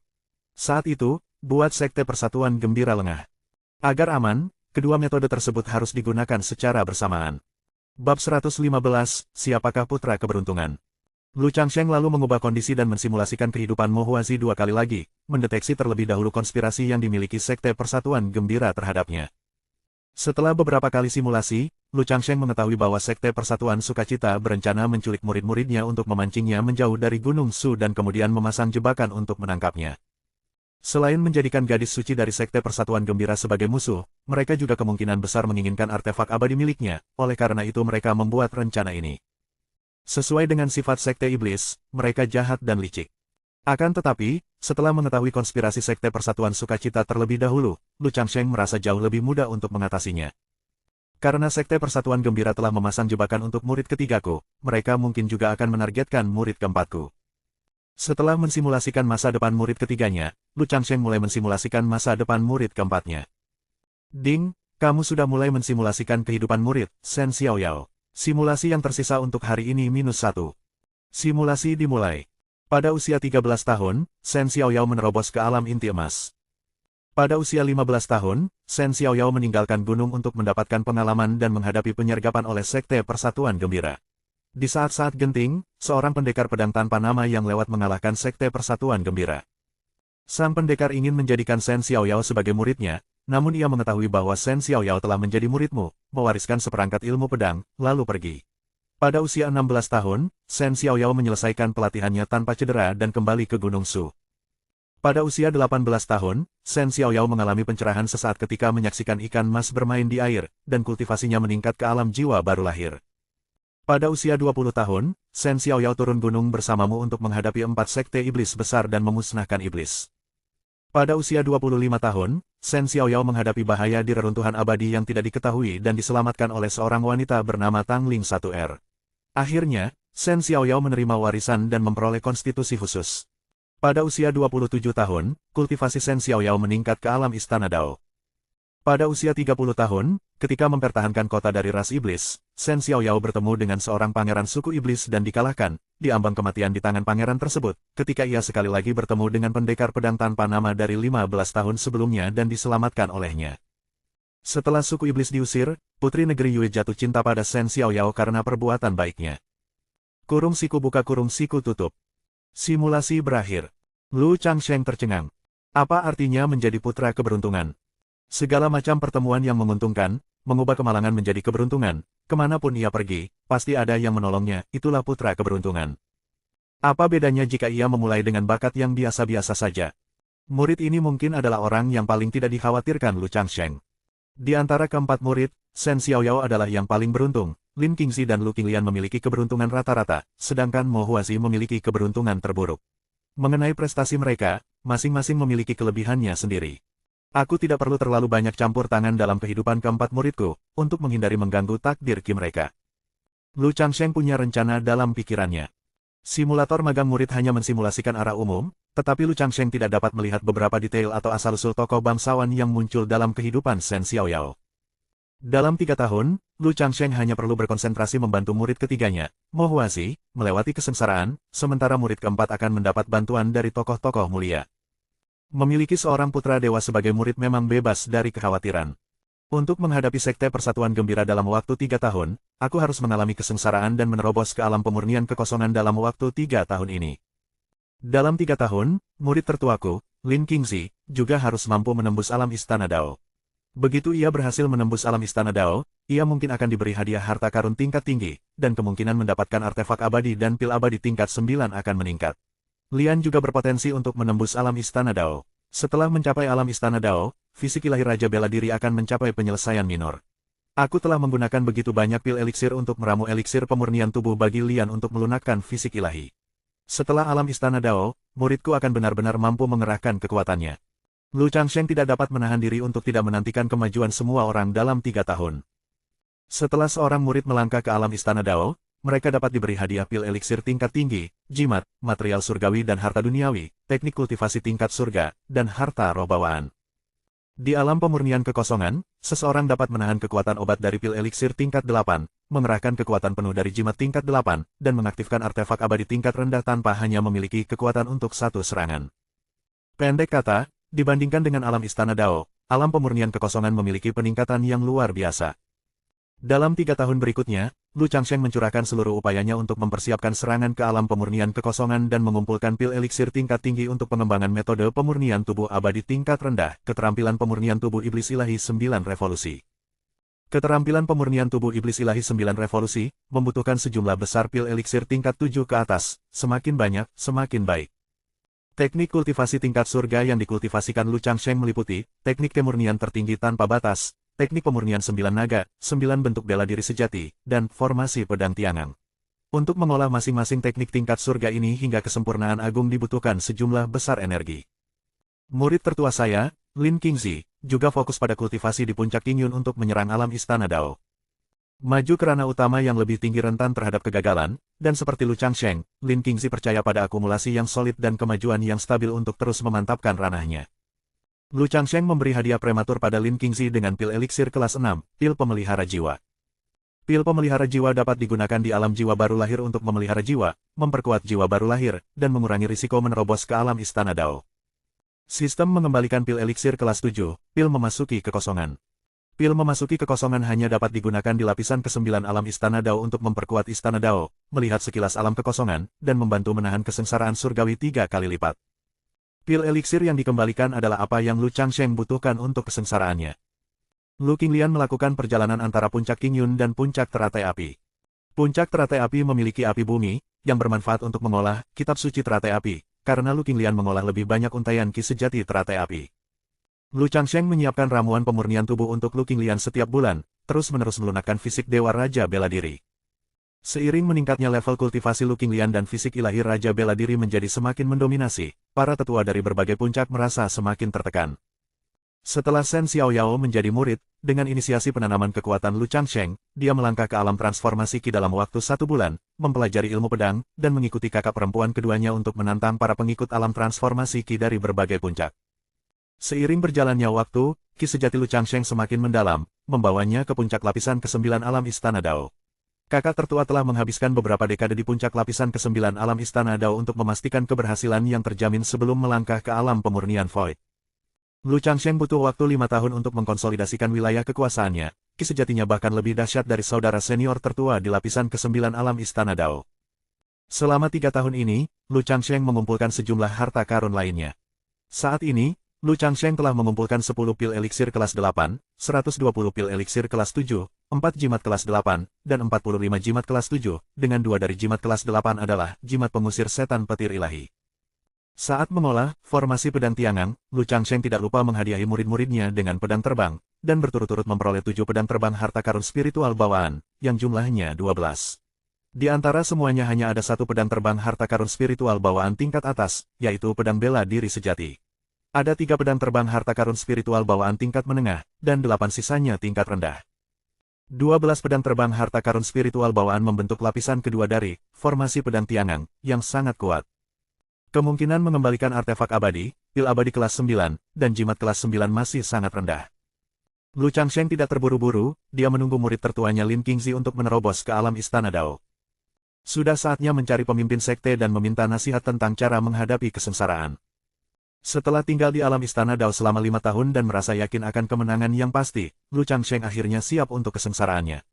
Saat itu, buat sekte Persatuan Gembira lengah. Agar aman, kedua metode tersebut harus digunakan secara bersamaan. Bab 115, Siapakah Putra Keberuntungan? Lu Changsheng lalu mengubah kondisi dan mensimulasikan kehidupan Mo Huazi dua kali lagi, mendeteksi terlebih dahulu konspirasi yang dimiliki Sekte Persatuan Gembira terhadapnya. Setelah beberapa kali simulasi, Lu Changsheng mengetahui bahwa Sekte Persatuan Sukacita berencana menculik murid-muridnya untuk memancingnya menjauh dari Gunung Su dan kemudian memasang jebakan untuk menangkapnya. Selain menjadikan gadis suci dari Sekte Persatuan Gembira sebagai musuh, mereka juga kemungkinan besar menginginkan artefak abadi miliknya, oleh karena itu mereka membuat rencana ini. Sesuai dengan sifat Sekte Iblis, mereka jahat dan licik. Akan tetapi, setelah mengetahui konspirasi Sekte Persatuan Sukacita terlebih dahulu, Lu Changsheng merasa jauh lebih mudah untuk mengatasinya. Karena Sekte Persatuan Gembira telah memasang jebakan untuk murid ketigaku, mereka mungkin juga akan menargetkan murid keempatku. Setelah mensimulasikan masa depan murid ketiganya, Lu Changsheng mulai mensimulasikan masa depan murid keempatnya. Ding, kamu sudah mulai mensimulasikan kehidupan murid, Shen Xiaoyao. Simulasi yang tersisa untuk hari ini -1. Simulasi dimulai. Pada usia 13 tahun, Shen Xiaoyao menerobos ke alam inti emas. Pada usia 15 tahun, Shen Xiaoyao meninggalkan gunung untuk mendapatkan pengalaman dan menghadapi penyergapan oleh Sekte Persatuan Gembira. Di saat-saat genting, seorang pendekar pedang tanpa nama yang lewat mengalahkan Sekte Persatuan Gembira. Sang pendekar ingin menjadikan Shen Xiaoyao sebagai muridnya, namun ia mengetahui bahwa Shen Xiaoyao telah menjadi muridmu, mewariskan seperangkat ilmu pedang, lalu pergi. Pada usia 16 tahun, Shen Xiaoyao menyelesaikan pelatihannya tanpa cedera dan kembali ke Gunung Su. Pada usia 18 tahun, Shen Xiaoyao mengalami pencerahan sesaat ketika menyaksikan ikan mas bermain di air, dan kultivasinya meningkat ke alam jiwa baru lahir. Pada usia 20 tahun, Shen Xiaoyao turun gunung bersamamu untuk menghadapi 4 sekte iblis besar dan memusnahkan iblis. Pada usia 25 tahun, Shen Xiaoyao menghadapi bahaya di reruntuhan abadi yang tidak diketahui dan diselamatkan oleh seorang wanita bernama Tang Ling 1R. Akhirnya, Shen Xiaoyao menerima warisan dan memperoleh konstitusi khusus. Pada usia 27 tahun, kultivasi Shen Xiaoyao meningkat ke alam Istana Dao. Pada usia 30 tahun, ketika mempertahankan kota dari ras iblis, Shen Xiaoyao bertemu dengan seorang pangeran suku iblis dan dikalahkan, diambang kematian di tangan pangeran tersebut, ketika ia sekali lagi bertemu dengan pendekar pedang tanpa nama dari 15 tahun sebelumnya dan diselamatkan olehnya. Setelah suku iblis diusir, putri negeri Yue jatuh cinta pada Shen Xiaoyao karena perbuatan baiknya. Kurung siku buka kurung siku tutup. Simulasi berakhir. Lu Changsheng tercengang. Apa artinya menjadi putra keberuntungan? Segala macam pertemuan yang menguntungkan, mengubah kemalangan menjadi keberuntungan, kemanapun ia pergi, pasti ada yang menolongnya, itulah putra keberuntungan. Apa bedanya jika ia memulai dengan bakat yang biasa-biasa saja? Murid ini mungkin adalah orang yang paling tidak dikhawatirkan Lu Changsheng. Di antara keempat murid, Shen Xiaoyao adalah yang paling beruntung, Lin Qingzi dan Lu Qinglian memiliki keberuntungan rata-rata, sedangkan Mo Huazi memiliki keberuntungan terburuk. Mengenai prestasi mereka, masing-masing memiliki kelebihannya sendiri. Aku tidak perlu terlalu banyak campur tangan dalam kehidupan keempat muridku, untuk menghindari mengganggu takdir Ki mereka. Lu Changsheng punya rencana dalam pikirannya. Simulator magang murid hanya mensimulasikan arah umum, tetapi Lu Changsheng tidak dapat melihat beberapa detail atau asal-usul tokoh bangsawan yang muncul dalam kehidupan Shen Xiaoyao. Dalam 3 tahun, Lu Changsheng hanya perlu berkonsentrasi membantu murid ketiganya, Mo Huazi, melewati kesengsaraan, sementara murid keempat akan mendapat bantuan dari tokoh-tokoh mulia. Memiliki seorang putra dewa sebagai murid memang bebas dari kekhawatiran. Untuk menghadapi Sekte Persatuan Gembira dalam waktu 3 tahun, aku harus mengalami kesengsaraan dan menerobos ke alam pemurnian kekosongan dalam waktu 3 tahun ini. Dalam 3 tahun, murid tertuaku, Lin Qingzi, juga harus mampu menembus alam Istana Dao. Begitu ia berhasil menembus alam Istana Dao, ia mungkin akan diberi hadiah harta karun tingkat tinggi, dan kemungkinan mendapatkan artefak abadi dan pil abadi tingkat 9 akan meningkat. Lian juga berpotensi untuk menembus alam Istana Dao. Setelah mencapai alam Istana Dao, fisik ilahi Raja Bela Diri akan mencapai penyelesaian minor. Aku telah menggunakan begitu banyak pil eliksir untuk meramu eliksir pemurnian tubuh bagi Lian untuk melunakkan fisik ilahi. Setelah alam Istana Dao, muridku akan benar-benar mampu mengerahkan kekuatannya. Lu Changsheng tidak dapat menahan diri untuk tidak menantikan kemajuan semua orang dalam 3 tahun. Setelah seorang murid melangkah ke alam Istana Dao, mereka dapat diberi hadiah pil eliksir tingkat tinggi, jimat, material surgawi dan harta duniawi, teknik kultivasi tingkat surga, dan harta roh bawaan. Di alam pemurnian kekosongan, seseorang dapat menahan kekuatan obat dari pil eliksir tingkat 8, mengerahkan kekuatan penuh dari jimat tingkat 8, dan mengaktifkan artefak abadi tingkat rendah tanpa hanya memiliki kekuatan untuk satu serangan. Pendek kata, dibandingkan dengan alam Istana Dao, alam pemurnian kekosongan memiliki peningkatan yang luar biasa. Dalam 3 tahun berikutnya, Lu Changsheng mencurahkan seluruh upayanya untuk mempersiapkan serangan ke alam pemurnian kekosongan dan mengumpulkan pil eliksir tingkat tinggi untuk pengembangan metode pemurnian tubuh abadi tingkat rendah, keterampilan pemurnian tubuh iblis ilahi 9 revolusi. Keterampilan pemurnian tubuh iblis ilahi 9 revolusi, membutuhkan sejumlah besar pil eliksir tingkat 7 ke atas, semakin banyak, semakin baik. Teknik kultivasi tingkat surga yang dikultivasikan Lu Changsheng meliputi, teknik kemurnian tertinggi tanpa batas, teknik pemurnian 9 naga, 9 bentuk bela diri sejati, dan formasi pedang tiangang. Untuk mengolah masing-masing teknik tingkat surga ini hingga kesempurnaan agung dibutuhkan sejumlah besar energi. Murid tertua saya, Lin Qingzi, juga fokus pada kultivasi di puncak Qingyun untuk menyerang alam Istana Dao. Maju ke ranah utama yang lebih tinggi rentan terhadap kegagalan, dan seperti Lu Changsheng, Lin Qingzi percaya pada akumulasi yang solid dan kemajuan yang stabil untuk terus memantapkan ranahnya. Lu Changsheng memberi hadiah prematur pada Lin Qingzi dengan pil eliksir kelas 6, pil pemelihara jiwa. Pil pemelihara jiwa dapat digunakan di alam jiwa baru lahir untuk memelihara jiwa, memperkuat jiwa baru lahir, dan mengurangi risiko menerobos ke alam Istana Dao. Sistem mengembalikan pil eliksir kelas 7, pil memasuki kekosongan. Pil memasuki kekosongan hanya dapat digunakan di lapisan ke-9 alam Istana Dao untuk memperkuat Istana Dao, melihat sekilas alam kekosongan, dan membantu menahan kesengsaraan surgawi 3 kali lipat. Pil eliksir yang dikembalikan adalah apa yang Lu Changsheng butuhkan untuk kesengsaraannya. Lu Qinglian melakukan perjalanan antara puncak Qingyun dan puncak teratai api. Puncak teratai api memiliki api bumi, yang bermanfaat untuk mengolah kitab suci teratai api, karena Lu Qinglian mengolah lebih banyak untaian ki sejati teratai api. Lu Changsheng menyiapkan ramuan pemurnian tubuh untuk Lu Qinglian setiap bulan, terus-menerus melunakkan fisik Dewa Raja Bela Diri. Seiring meningkatnya level kultivasi Lu Qinglian dan fisik ilahi Raja Bela Diri menjadi semakin mendominasi, para tetua dari berbagai puncak merasa semakin tertekan. Setelah Shen Xiaoyao menjadi murid, dengan inisiasi penanaman kekuatan Lu Changsheng, dia melangkah ke alam transformasi Qi dalam waktu 1 bulan, mempelajari ilmu pedang, dan mengikuti kakak perempuan keduanya untuk menantang para pengikut alam transformasi Qi dari berbagai puncak. Seiring berjalannya waktu, Qi sejati Lu Changsheng semakin mendalam, membawanya ke puncak lapisan ke-9 alam Istana Dao. Kakak tertua telah menghabiskan beberapa dekade di puncak lapisan ke-9 alam Istana Dao untuk memastikan keberhasilan yang terjamin sebelum melangkah ke alam pemurnian Void. Lu Changsheng butuh waktu 5 tahun untuk mengkonsolidasikan wilayah kekuasaannya, Qi sejatinya bahkan lebih dahsyat dari saudara senior tertua di lapisan ke-9 alam Istana Dao. Selama 3 tahun ini, Lu Changsheng mengumpulkan sejumlah harta karun lainnya. Saat ini, Lu Changsheng telah mengumpulkan 10 pil eliksir kelas 8, 120 pil eliksir kelas 7, 4 jimat kelas 8, dan 45 jimat kelas 7, dengan 2 dari jimat kelas 8 adalah jimat pengusir setan petir ilahi. Saat mengolah formasi pedang tiangang, Lu Changsheng tidak lupa menghadiahi murid-muridnya dengan pedang terbang, dan berturut-turut memperoleh 7 pedang terbang harta karun spiritual bawaan, yang jumlahnya 12. Di antara semuanya hanya ada 1 pedang terbang harta karun spiritual bawaan tingkat atas, yaitu pedang bela diri sejati. Ada 3 pedang terbang harta karun spiritual bawaan tingkat menengah, dan 8 sisanya tingkat rendah. 12 pedang terbang harta karun spiritual bawaan membentuk lapisan kedua dari formasi pedang tiangang, yang sangat kuat. Kemungkinan mengembalikan artefak abadi, pil abadi kelas 9, dan jimat kelas 9 masih sangat rendah. Lu Changsheng tidak terburu-buru, dia menunggu murid tertuanya Lin Qingzi untuk menerobos ke alam Istana Dao. Sudah saatnya mencari pemimpin sekte dan meminta nasihat tentang cara menghadapi kesengsaraan. Setelah tinggal di alam Istana Dao selama 5 tahun dan merasa yakin akan kemenangan yang pasti, Lu Changsheng akhirnya siap untuk kesengsaraannya.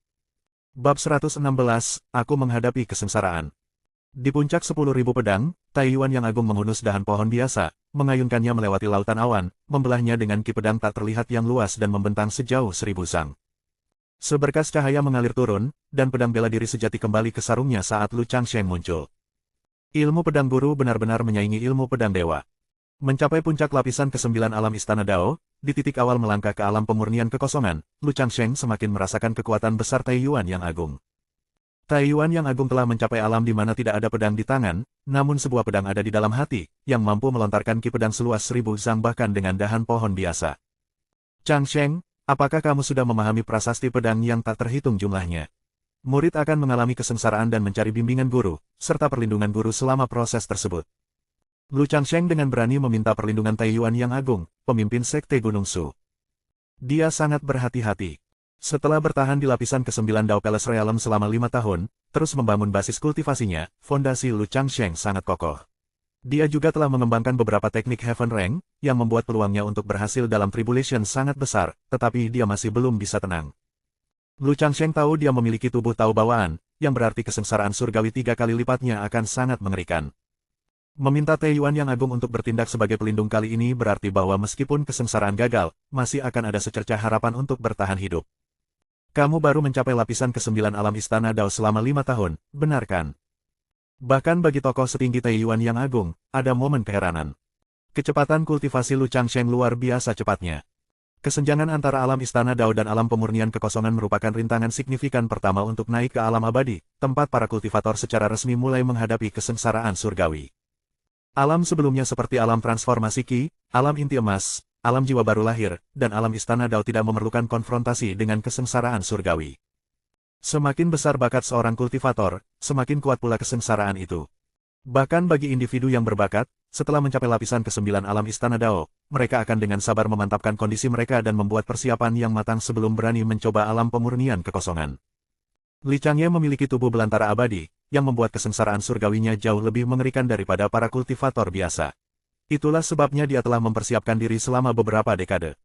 Bab 116, Aku Menghadapi Kesengsaraan. Di puncak 10.000 pedang, Taiyuan yang agung menghunus dahan pohon biasa, mengayunkannya melewati lautan awan, membelahnya dengan ki pedang tak terlihat yang luas dan membentang sejauh 1000 sang. Seberkas cahaya mengalir turun, dan pedang bela diri sejati kembali ke sarungnya saat Lu Changsheng muncul. Ilmu pedang guru benar-benar menyaingi ilmu pedang dewa. Mencapai puncak lapisan ke-9 alam Istana Dao, di titik awal melangkah ke alam pemurnian kekosongan, Lu Changsheng semakin merasakan kekuatan besar Taiyuan yang agung. Taiyuan yang agung telah mencapai alam di mana tidak ada pedang di tangan, namun sebuah pedang ada di dalam hati, yang mampu melontarkan ki pedang seluas 1000 zang bahkan dengan dahan pohon biasa. Changsheng, apakah kamu sudah memahami prasasti pedang yang tak terhitung jumlahnya? Murid akan mengalami kesengsaraan dan mencari bimbingan guru, serta perlindungan guru selama proses tersebut. Lu Changsheng dengan berani meminta perlindungan Taiyuan yang agung, pemimpin sekte Gunung Su. Dia sangat berhati-hati. Setelah bertahan di lapisan ke-9 Dao Palace Realm selama 5 tahun, terus membangun basis kultivasinya, fondasi Lu Changsheng sangat kokoh. Dia juga telah mengembangkan beberapa teknik Heaven Rank, yang membuat peluangnya untuk berhasil dalam Tribulation sangat besar, tetapi dia masih belum bisa tenang. Lu Changsheng tahu dia memiliki tubuh tahu bawaan, yang berarti kesengsaraan surgawi 3 kali lipatnya akan sangat mengerikan. Meminta Taiyuan yang agung untuk bertindak sebagai pelindung kali ini berarti bahwa meskipun kesengsaraan gagal, masih akan ada secercah harapan untuk bertahan hidup. Kamu baru mencapai lapisan ke-9 alam Istana Dao selama 5 tahun, benar kan? Bahkan bagi tokoh setinggi Taiyuan yang agung, ada momen keheranan. Kecepatan kultivasi Lu Changsheng luar biasa cepatnya. Kesenjangan antara alam Istana Dao dan alam pemurnian kekosongan merupakan rintangan signifikan pertama untuk naik ke alam abadi, tempat para kultivator secara resmi mulai menghadapi kesengsaraan surgawi. Alam sebelumnya seperti alam transformasi Qi, alam inti emas, alam jiwa baru lahir, dan alam Istana Dao tidak memerlukan konfrontasi dengan kesengsaraan surgawi. Semakin besar bakat seorang kultivator, semakin kuat pula kesengsaraan itu. Bahkan bagi individu yang berbakat, setelah mencapai lapisan ke-9 alam Istana Dao, mereka akan dengan sabar memantapkan kondisi mereka dan membuat persiapan yang matang sebelum berani mencoba alam pemurnian kekosongan. Li Changye memiliki tubuh belantara abadi, yang membuat kesengsaraan surgawinya jauh lebih mengerikan daripada para kultivator biasa. Itulah sebabnya dia telah mempersiapkan diri selama beberapa dekade.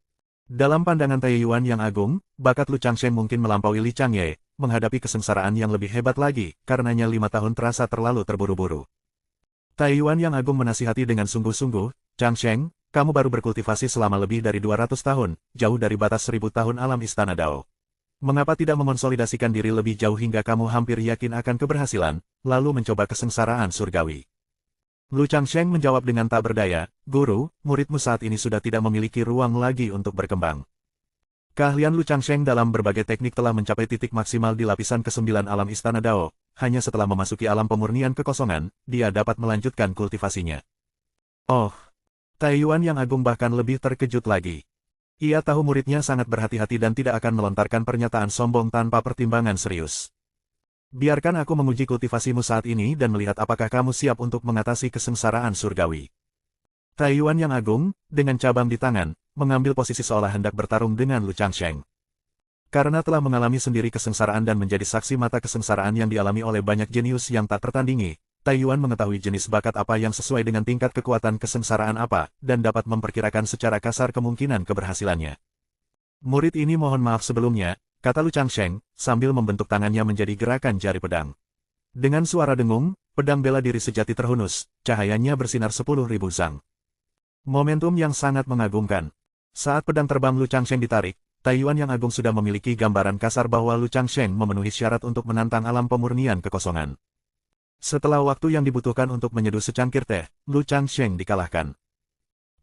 Dalam pandangan Taiyuan yang agung, bakat Lu Changsheng mungkin melampaui Li Changye, menghadapi kesengsaraan yang lebih hebat lagi, karenanya 5 tahun terasa terlalu terburu-buru. Taiyuan yang agung menasihati dengan sungguh-sungguh, Changsheng, kamu baru berkultivasi selama lebih dari 200 tahun, jauh dari batas 1000 tahun alam Istana Dao. Mengapa tidak memonsolidasikan diri lebih jauh hingga kamu hampir yakin akan keberhasilan, lalu mencoba kesengsaraan surgawi? Lu Changsheng menjawab dengan tak berdaya, Guru, muridmu saat ini sudah tidak memiliki ruang lagi untuk berkembang. Keahlian Lu Changsheng dalam berbagai teknik telah mencapai titik maksimal di lapisan ke-9 alam Istana Dao, hanya setelah memasuki alam pemurnian kekosongan, dia dapat melanjutkan kultivasinya. Oh, Taiyuan yang agung bahkan lebih terkejut lagi. Ia tahu muridnya sangat berhati-hati dan tidak akan melontarkan pernyataan sombong tanpa pertimbangan serius. Biarkan aku menguji kultivasimu saat ini dan melihat apakah kamu siap untuk mengatasi kesengsaraan surgawi. Taiyuan yang agung, dengan cabang di tangan, mengambil posisi seolah hendak bertarung dengan Lu Changsheng. Karena telah mengalami sendiri kesengsaraan dan menjadi saksi mata kesengsaraan yang dialami oleh banyak jenius yang tak tertandingi, Taiyuan mengetahui jenis bakat apa yang sesuai dengan tingkat kekuatan kesengsaraan apa, dan dapat memperkirakan secara kasar kemungkinan keberhasilannya. Murid ini mohon maaf sebelumnya, kata Lu Changsheng, sambil membentuk tangannya menjadi gerakan jari pedang. Dengan suara dengung, pedang bela diri sejati terhunus, cahayanya bersinar 10.000 zang. Momentum yang sangat mengagumkan. Saat pedang terbang Lu Changsheng ditarik, Taiyuan yang agung sudah memiliki gambaran kasar bahwa Lu Changsheng memenuhi syarat untuk menantang alam pemurnian kekosongan. Setelah waktu yang dibutuhkan untuk menyeduh secangkir teh, Lu Changsheng dikalahkan.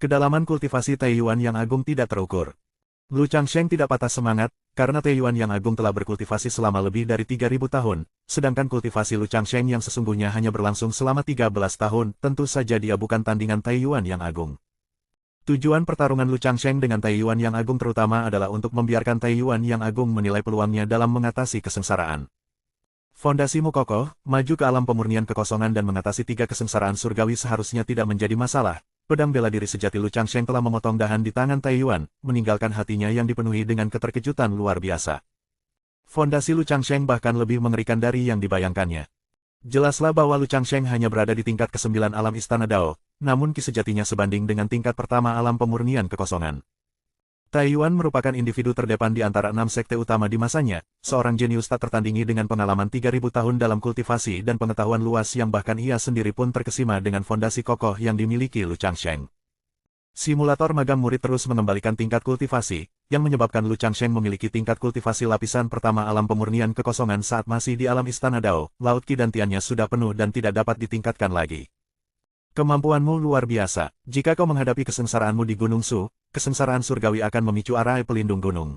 Kedalaman kultivasi Taiyuan yang agung tidak terukur. Lu Changsheng tidak patah semangat, karena Taiyuan yang agung telah berkultivasi selama lebih dari 3.000 tahun, sedangkan kultivasi Lu Changsheng yang sesungguhnya hanya berlangsung selama 13 tahun, tentu saja dia bukan tandingan Taiyuan yang agung. Tujuan pertarungan Lu Changsheng dengan Taiyuan yang agung terutama adalah untuk membiarkan Taiyuan yang agung menilai peluangnya dalam mengatasi kesengsaraan. Fondasimu kokoh, maju ke alam pemurnian kekosongan dan mengatasi 3 kesengsaraan surgawi seharusnya tidak menjadi masalah. Pedang bela diri sejati Lu Changsheng telah memotong dahan di tangan Taiyuan, meninggalkan hatinya yang dipenuhi dengan keterkejutan luar biasa. Fondasi Lu Changsheng bahkan lebih mengerikan dari yang dibayangkannya. Jelaslah bahwa Lu Changsheng hanya berada di tingkat ke-9 alam Istana Dao, namun Qi sejatinya sebanding dengan tingkat pertama alam pemurnian kekosongan. Taiyuan merupakan individu terdepan di antara 6 sekte utama di masanya, seorang jenius tak tertandingi dengan pengalaman 3.000 tahun dalam kultivasi dan pengetahuan luas yang bahkan ia sendiri pun terkesima dengan fondasi kokoh yang dimiliki Lu Changsheng. Simulator magang murid terus mengembalikan tingkat kultivasi, yang menyebabkan Lu Changsheng memiliki tingkat kultivasi lapisan pertama alam pemurnian kekosongan saat masih di alam Istana Dao, Laut Qi dan Tiannya sudah penuh dan tidak dapat ditingkatkan lagi. Kemampuanmu luar biasa. Jika kau menghadapi kesengsaraanmu di Gunung Su, kesengsaraan surgawi akan memicu arai pelindung gunung.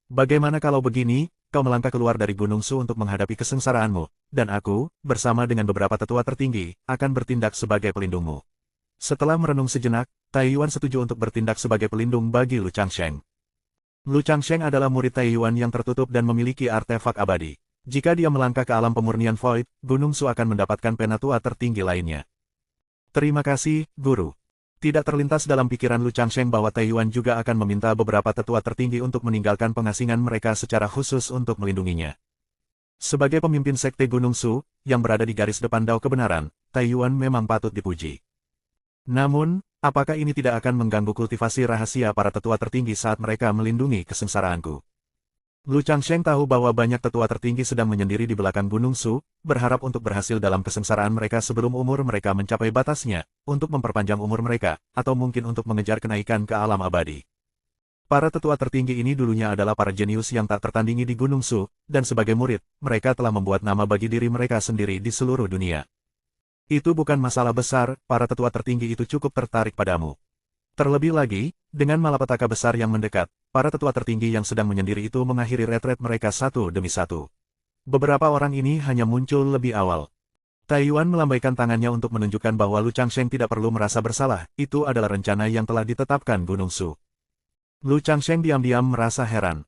Bagaimana kalau begini, kau melangkah keluar dari Gunung Su untuk menghadapi kesengsaraanmu, dan aku, bersama dengan beberapa tetua tertinggi, akan bertindak sebagai pelindungmu. Setelah merenung sejenak, Taiyuan setuju untuk bertindak sebagai pelindung bagi Lu Changsheng. Lu Changsheng adalah murid Taiyuan yang tertutup dan memiliki artefak abadi. Jika dia melangkah ke alam pemurnian Void, Gunung Su akan mendapatkan penatua tertinggi lainnya. Terima kasih, Guru. Tidak terlintas dalam pikiran Lu Changsheng bahwa Taiyuan juga akan meminta beberapa tetua tertinggi untuk meninggalkan pengasingan mereka secara khusus untuk melindunginya. Sebagai pemimpin sekte Gunung Su, yang berada di garis depan Dao kebenaran, Taiyuan memang patut dipuji. Namun, apakah ini tidak akan mengganggu kultivasi rahasia para tetua tertinggi saat mereka melindungi kesengsaraanku? Lu Changsheng tahu bahwa banyak tetua tertinggi sedang menyendiri di belakang Gunung Su, berharap untuk berhasil dalam kesengsaraan mereka sebelum umur mereka mencapai batasnya, untuk memperpanjang umur mereka, atau mungkin untuk mengejar kenaikan ke alam abadi. Para tetua tertinggi ini dulunya adalah para jenius yang tak tertandingi di Gunung Su, dan sebagai murid, mereka telah membuat nama bagi diri mereka sendiri di seluruh dunia. Itu bukan masalah besar, para tetua tertinggi itu cukup tertarik padamu. Terlebih lagi, dengan malapetaka besar yang mendekat, para tetua tertinggi yang sedang menyendiri itu mengakhiri retret mereka satu demi satu. Beberapa orang ini hanya muncul lebih awal. Taiyuan melambaikan tangannya untuk menunjukkan bahwa Lu Changsheng tidak perlu merasa bersalah, itu adalah rencana yang telah ditetapkan Gunung Su. Lu Changsheng diam-diam merasa heran.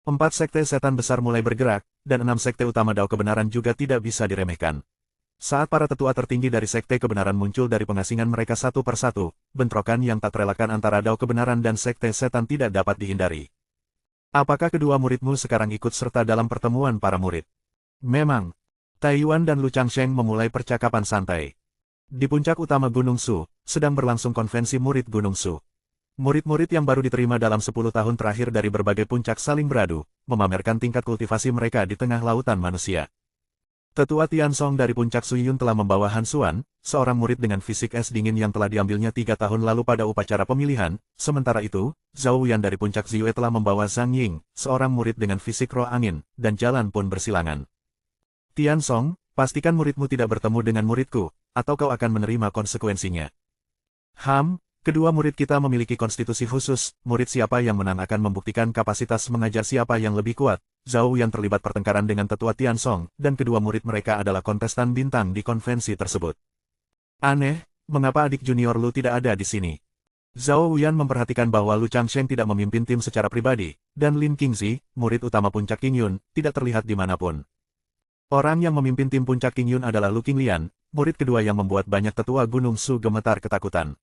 4 sekte setan besar mulai bergerak, dan 6 sekte utama Dao Kebenaran juga tidak bisa diremehkan. Saat para tetua tertinggi dari sekte kebenaran muncul dari pengasingan mereka satu persatu, bentrokan yang tak terelakkan antara Dao Kebenaran dan sekte setan tidak dapat dihindari. Apakah kedua muridmu sekarang ikut serta dalam pertemuan para murid? Memang. Taiyuan dan Lu Changsheng memulai percakapan santai. Di puncak utama Gunung Su, sedang berlangsung konvensi murid Gunung Su. Murid-murid yang baru diterima dalam 10 tahun terakhir dari berbagai puncak saling beradu, memamerkan tingkat kultivasi mereka di tengah lautan manusia. Tetua Tiansong dari puncak Suyun telah membawa Han Xuan, seorang murid dengan fisik es dingin yang telah diambilnya 3 tahun lalu pada upacara pemilihan, sementara itu, Zhao Wuyan dari puncak Ziyue telah membawa Zhang Ying, seorang murid dengan fisik roh angin, dan jalan pun bersilangan. Tiansong, pastikan muridmu tidak bertemu dengan muridku, atau kau akan menerima konsekuensinya. Kedua murid kita memiliki konstitusi khusus, murid siapa yang menang akan membuktikan kapasitas mengajar siapa yang lebih kuat. Zhao yang terlibat pertengkaran dengan tetua Tiansong, dan kedua murid mereka adalah kontestan bintang di konvensi tersebut. Aneh, mengapa adik junior Lu tidak ada di sini? Zhao Wuyan memperhatikan bahwa Lu Changsheng tidak memimpin tim secara pribadi, dan Lin Qingzi, murid utama puncak Qingyun, tidak terlihat dimanapun. Orang yang memimpin tim puncak Qingyun adalah Lu Qinglian, murid kedua yang membuat banyak tetua Gunung Su gemetar ketakutan.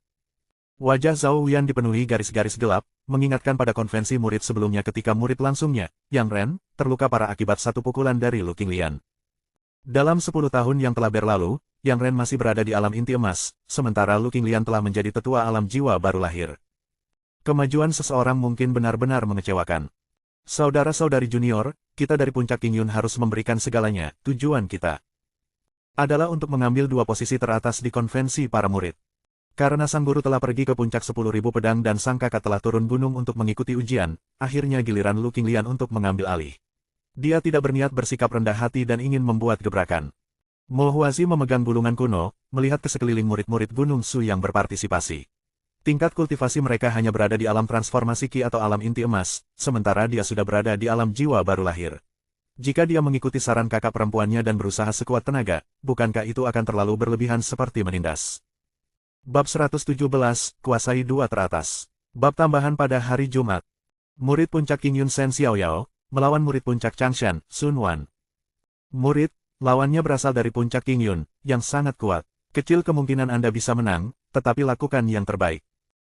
Wajah Zhao Wuyan dipenuhi garis-garis gelap, mengingatkan pada konvensi murid sebelumnya ketika murid langsungnya, Yang Ren, terluka parah akibat satu pukulan dari Lu Qinglian. Dalam 10 tahun yang telah berlalu, Yang Ren masih berada di alam inti emas, sementara Lu Qinglian telah menjadi tetua alam jiwa baru lahir. Kemajuan seseorang mungkin benar-benar mengecewakan. Saudara-saudari junior, kita dari puncak Qingyun harus memberikan segalanya, tujuan kita adalah untuk mengambil 2 posisi teratas di konvensi para murid. Karena sang guru telah pergi ke puncak 10.000 pedang dan sang kakak telah turun gunung untuk mengikuti ujian, akhirnya giliran Lu Qinglian untuk mengambil alih. Dia tidak berniat bersikap rendah hati dan ingin membuat gebrakan. Mo Huazi memegang bulungan kuno, melihat ke sekeliling murid-murid Gunung Su yang berpartisipasi. Tingkat kultivasi mereka hanya berada di alam transformasi Qi atau alam inti emas, sementara dia sudah berada di alam jiwa baru lahir. Jika dia mengikuti saran kakak perempuannya dan berusaha sekuat tenaga, bukankah itu akan terlalu berlebihan seperti menindas? Bab 117, Kuasai 2 teratas. Bab tambahan pada hari Jumat. Murid puncak Qingyun Shen Xiaoyao, melawan murid puncak Changshan, Sun Wan. Murid, lawannya berasal dari puncak Qingyun, yang sangat kuat. Kecil kemungkinan Anda bisa menang, tetapi lakukan yang terbaik.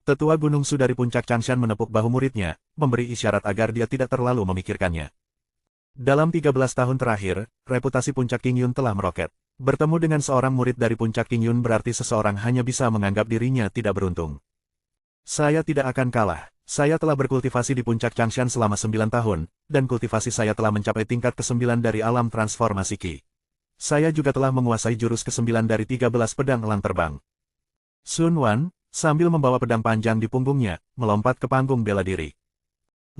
Tetua Gunung Su dari puncak Changshan menepuk bahu muridnya, memberi isyarat agar dia tidak terlalu memikirkannya. Dalam 13 tahun terakhir, reputasi puncak Qingyun telah meroket. Bertemu dengan seorang murid dari puncak Qingyun berarti seseorang hanya bisa menganggap dirinya tidak beruntung. Saya tidak akan kalah. Saya telah berkultivasi di puncak Changshan selama 9 tahun, dan kultivasi saya telah mencapai tingkat ke-9 dari alam transformasi Qi. Saya juga telah menguasai jurus ke-9 dari 13 pedang elang terbang. Sun Wan, sambil membawa pedang panjang di punggungnya, melompat ke panggung bela diri.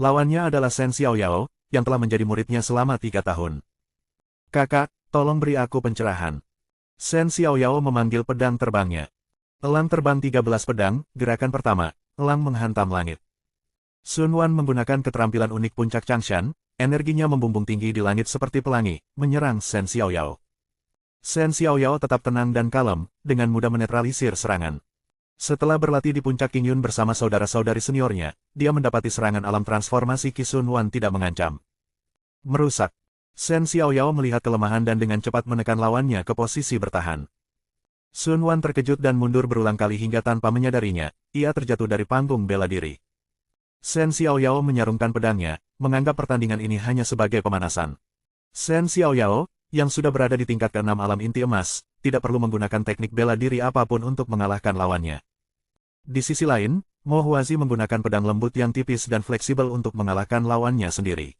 Lawannya adalah Shen Xiaoyao, yang telah menjadi muridnya selama 3 tahun. Kakak, tolong beri aku pencerahan. Shen Xiaoyao memanggil pedang terbangnya. Elang terbang 13 pedang, gerakan pertama, elang menghantam langit. Sun Wan menggunakan keterampilan unik puncak Changshan, energinya membumbung tinggi di langit seperti pelangi, menyerang Shen Xiaoyao. Shen Xiaoyao tetap tenang dan kalem, dengan mudah menetralisir serangan. Setelah berlatih di puncak Qingyun bersama saudara-saudari seniornya, dia mendapati serangan alam transformasi Qi Sun Wan tidak mengancam. Merusak. Shen Xiaoyao melihat kelemahan dan dengan cepat menekan lawannya ke posisi bertahan. Sun Wan terkejut dan mundur berulang kali hingga tanpa menyadarinya, ia terjatuh dari panggung bela diri. Shen Xiaoyao menyarungkan pedangnya, menganggap pertandingan ini hanya sebagai pemanasan. Shen Xiaoyao, yang sudah berada di tingkat ke-6 alam inti emas, tidak perlu menggunakan teknik bela diri apapun untuk mengalahkan lawannya. Di sisi lain, Mo Huazi menggunakan pedang lembut yang tipis dan fleksibel untuk mengalahkan lawannya sendiri.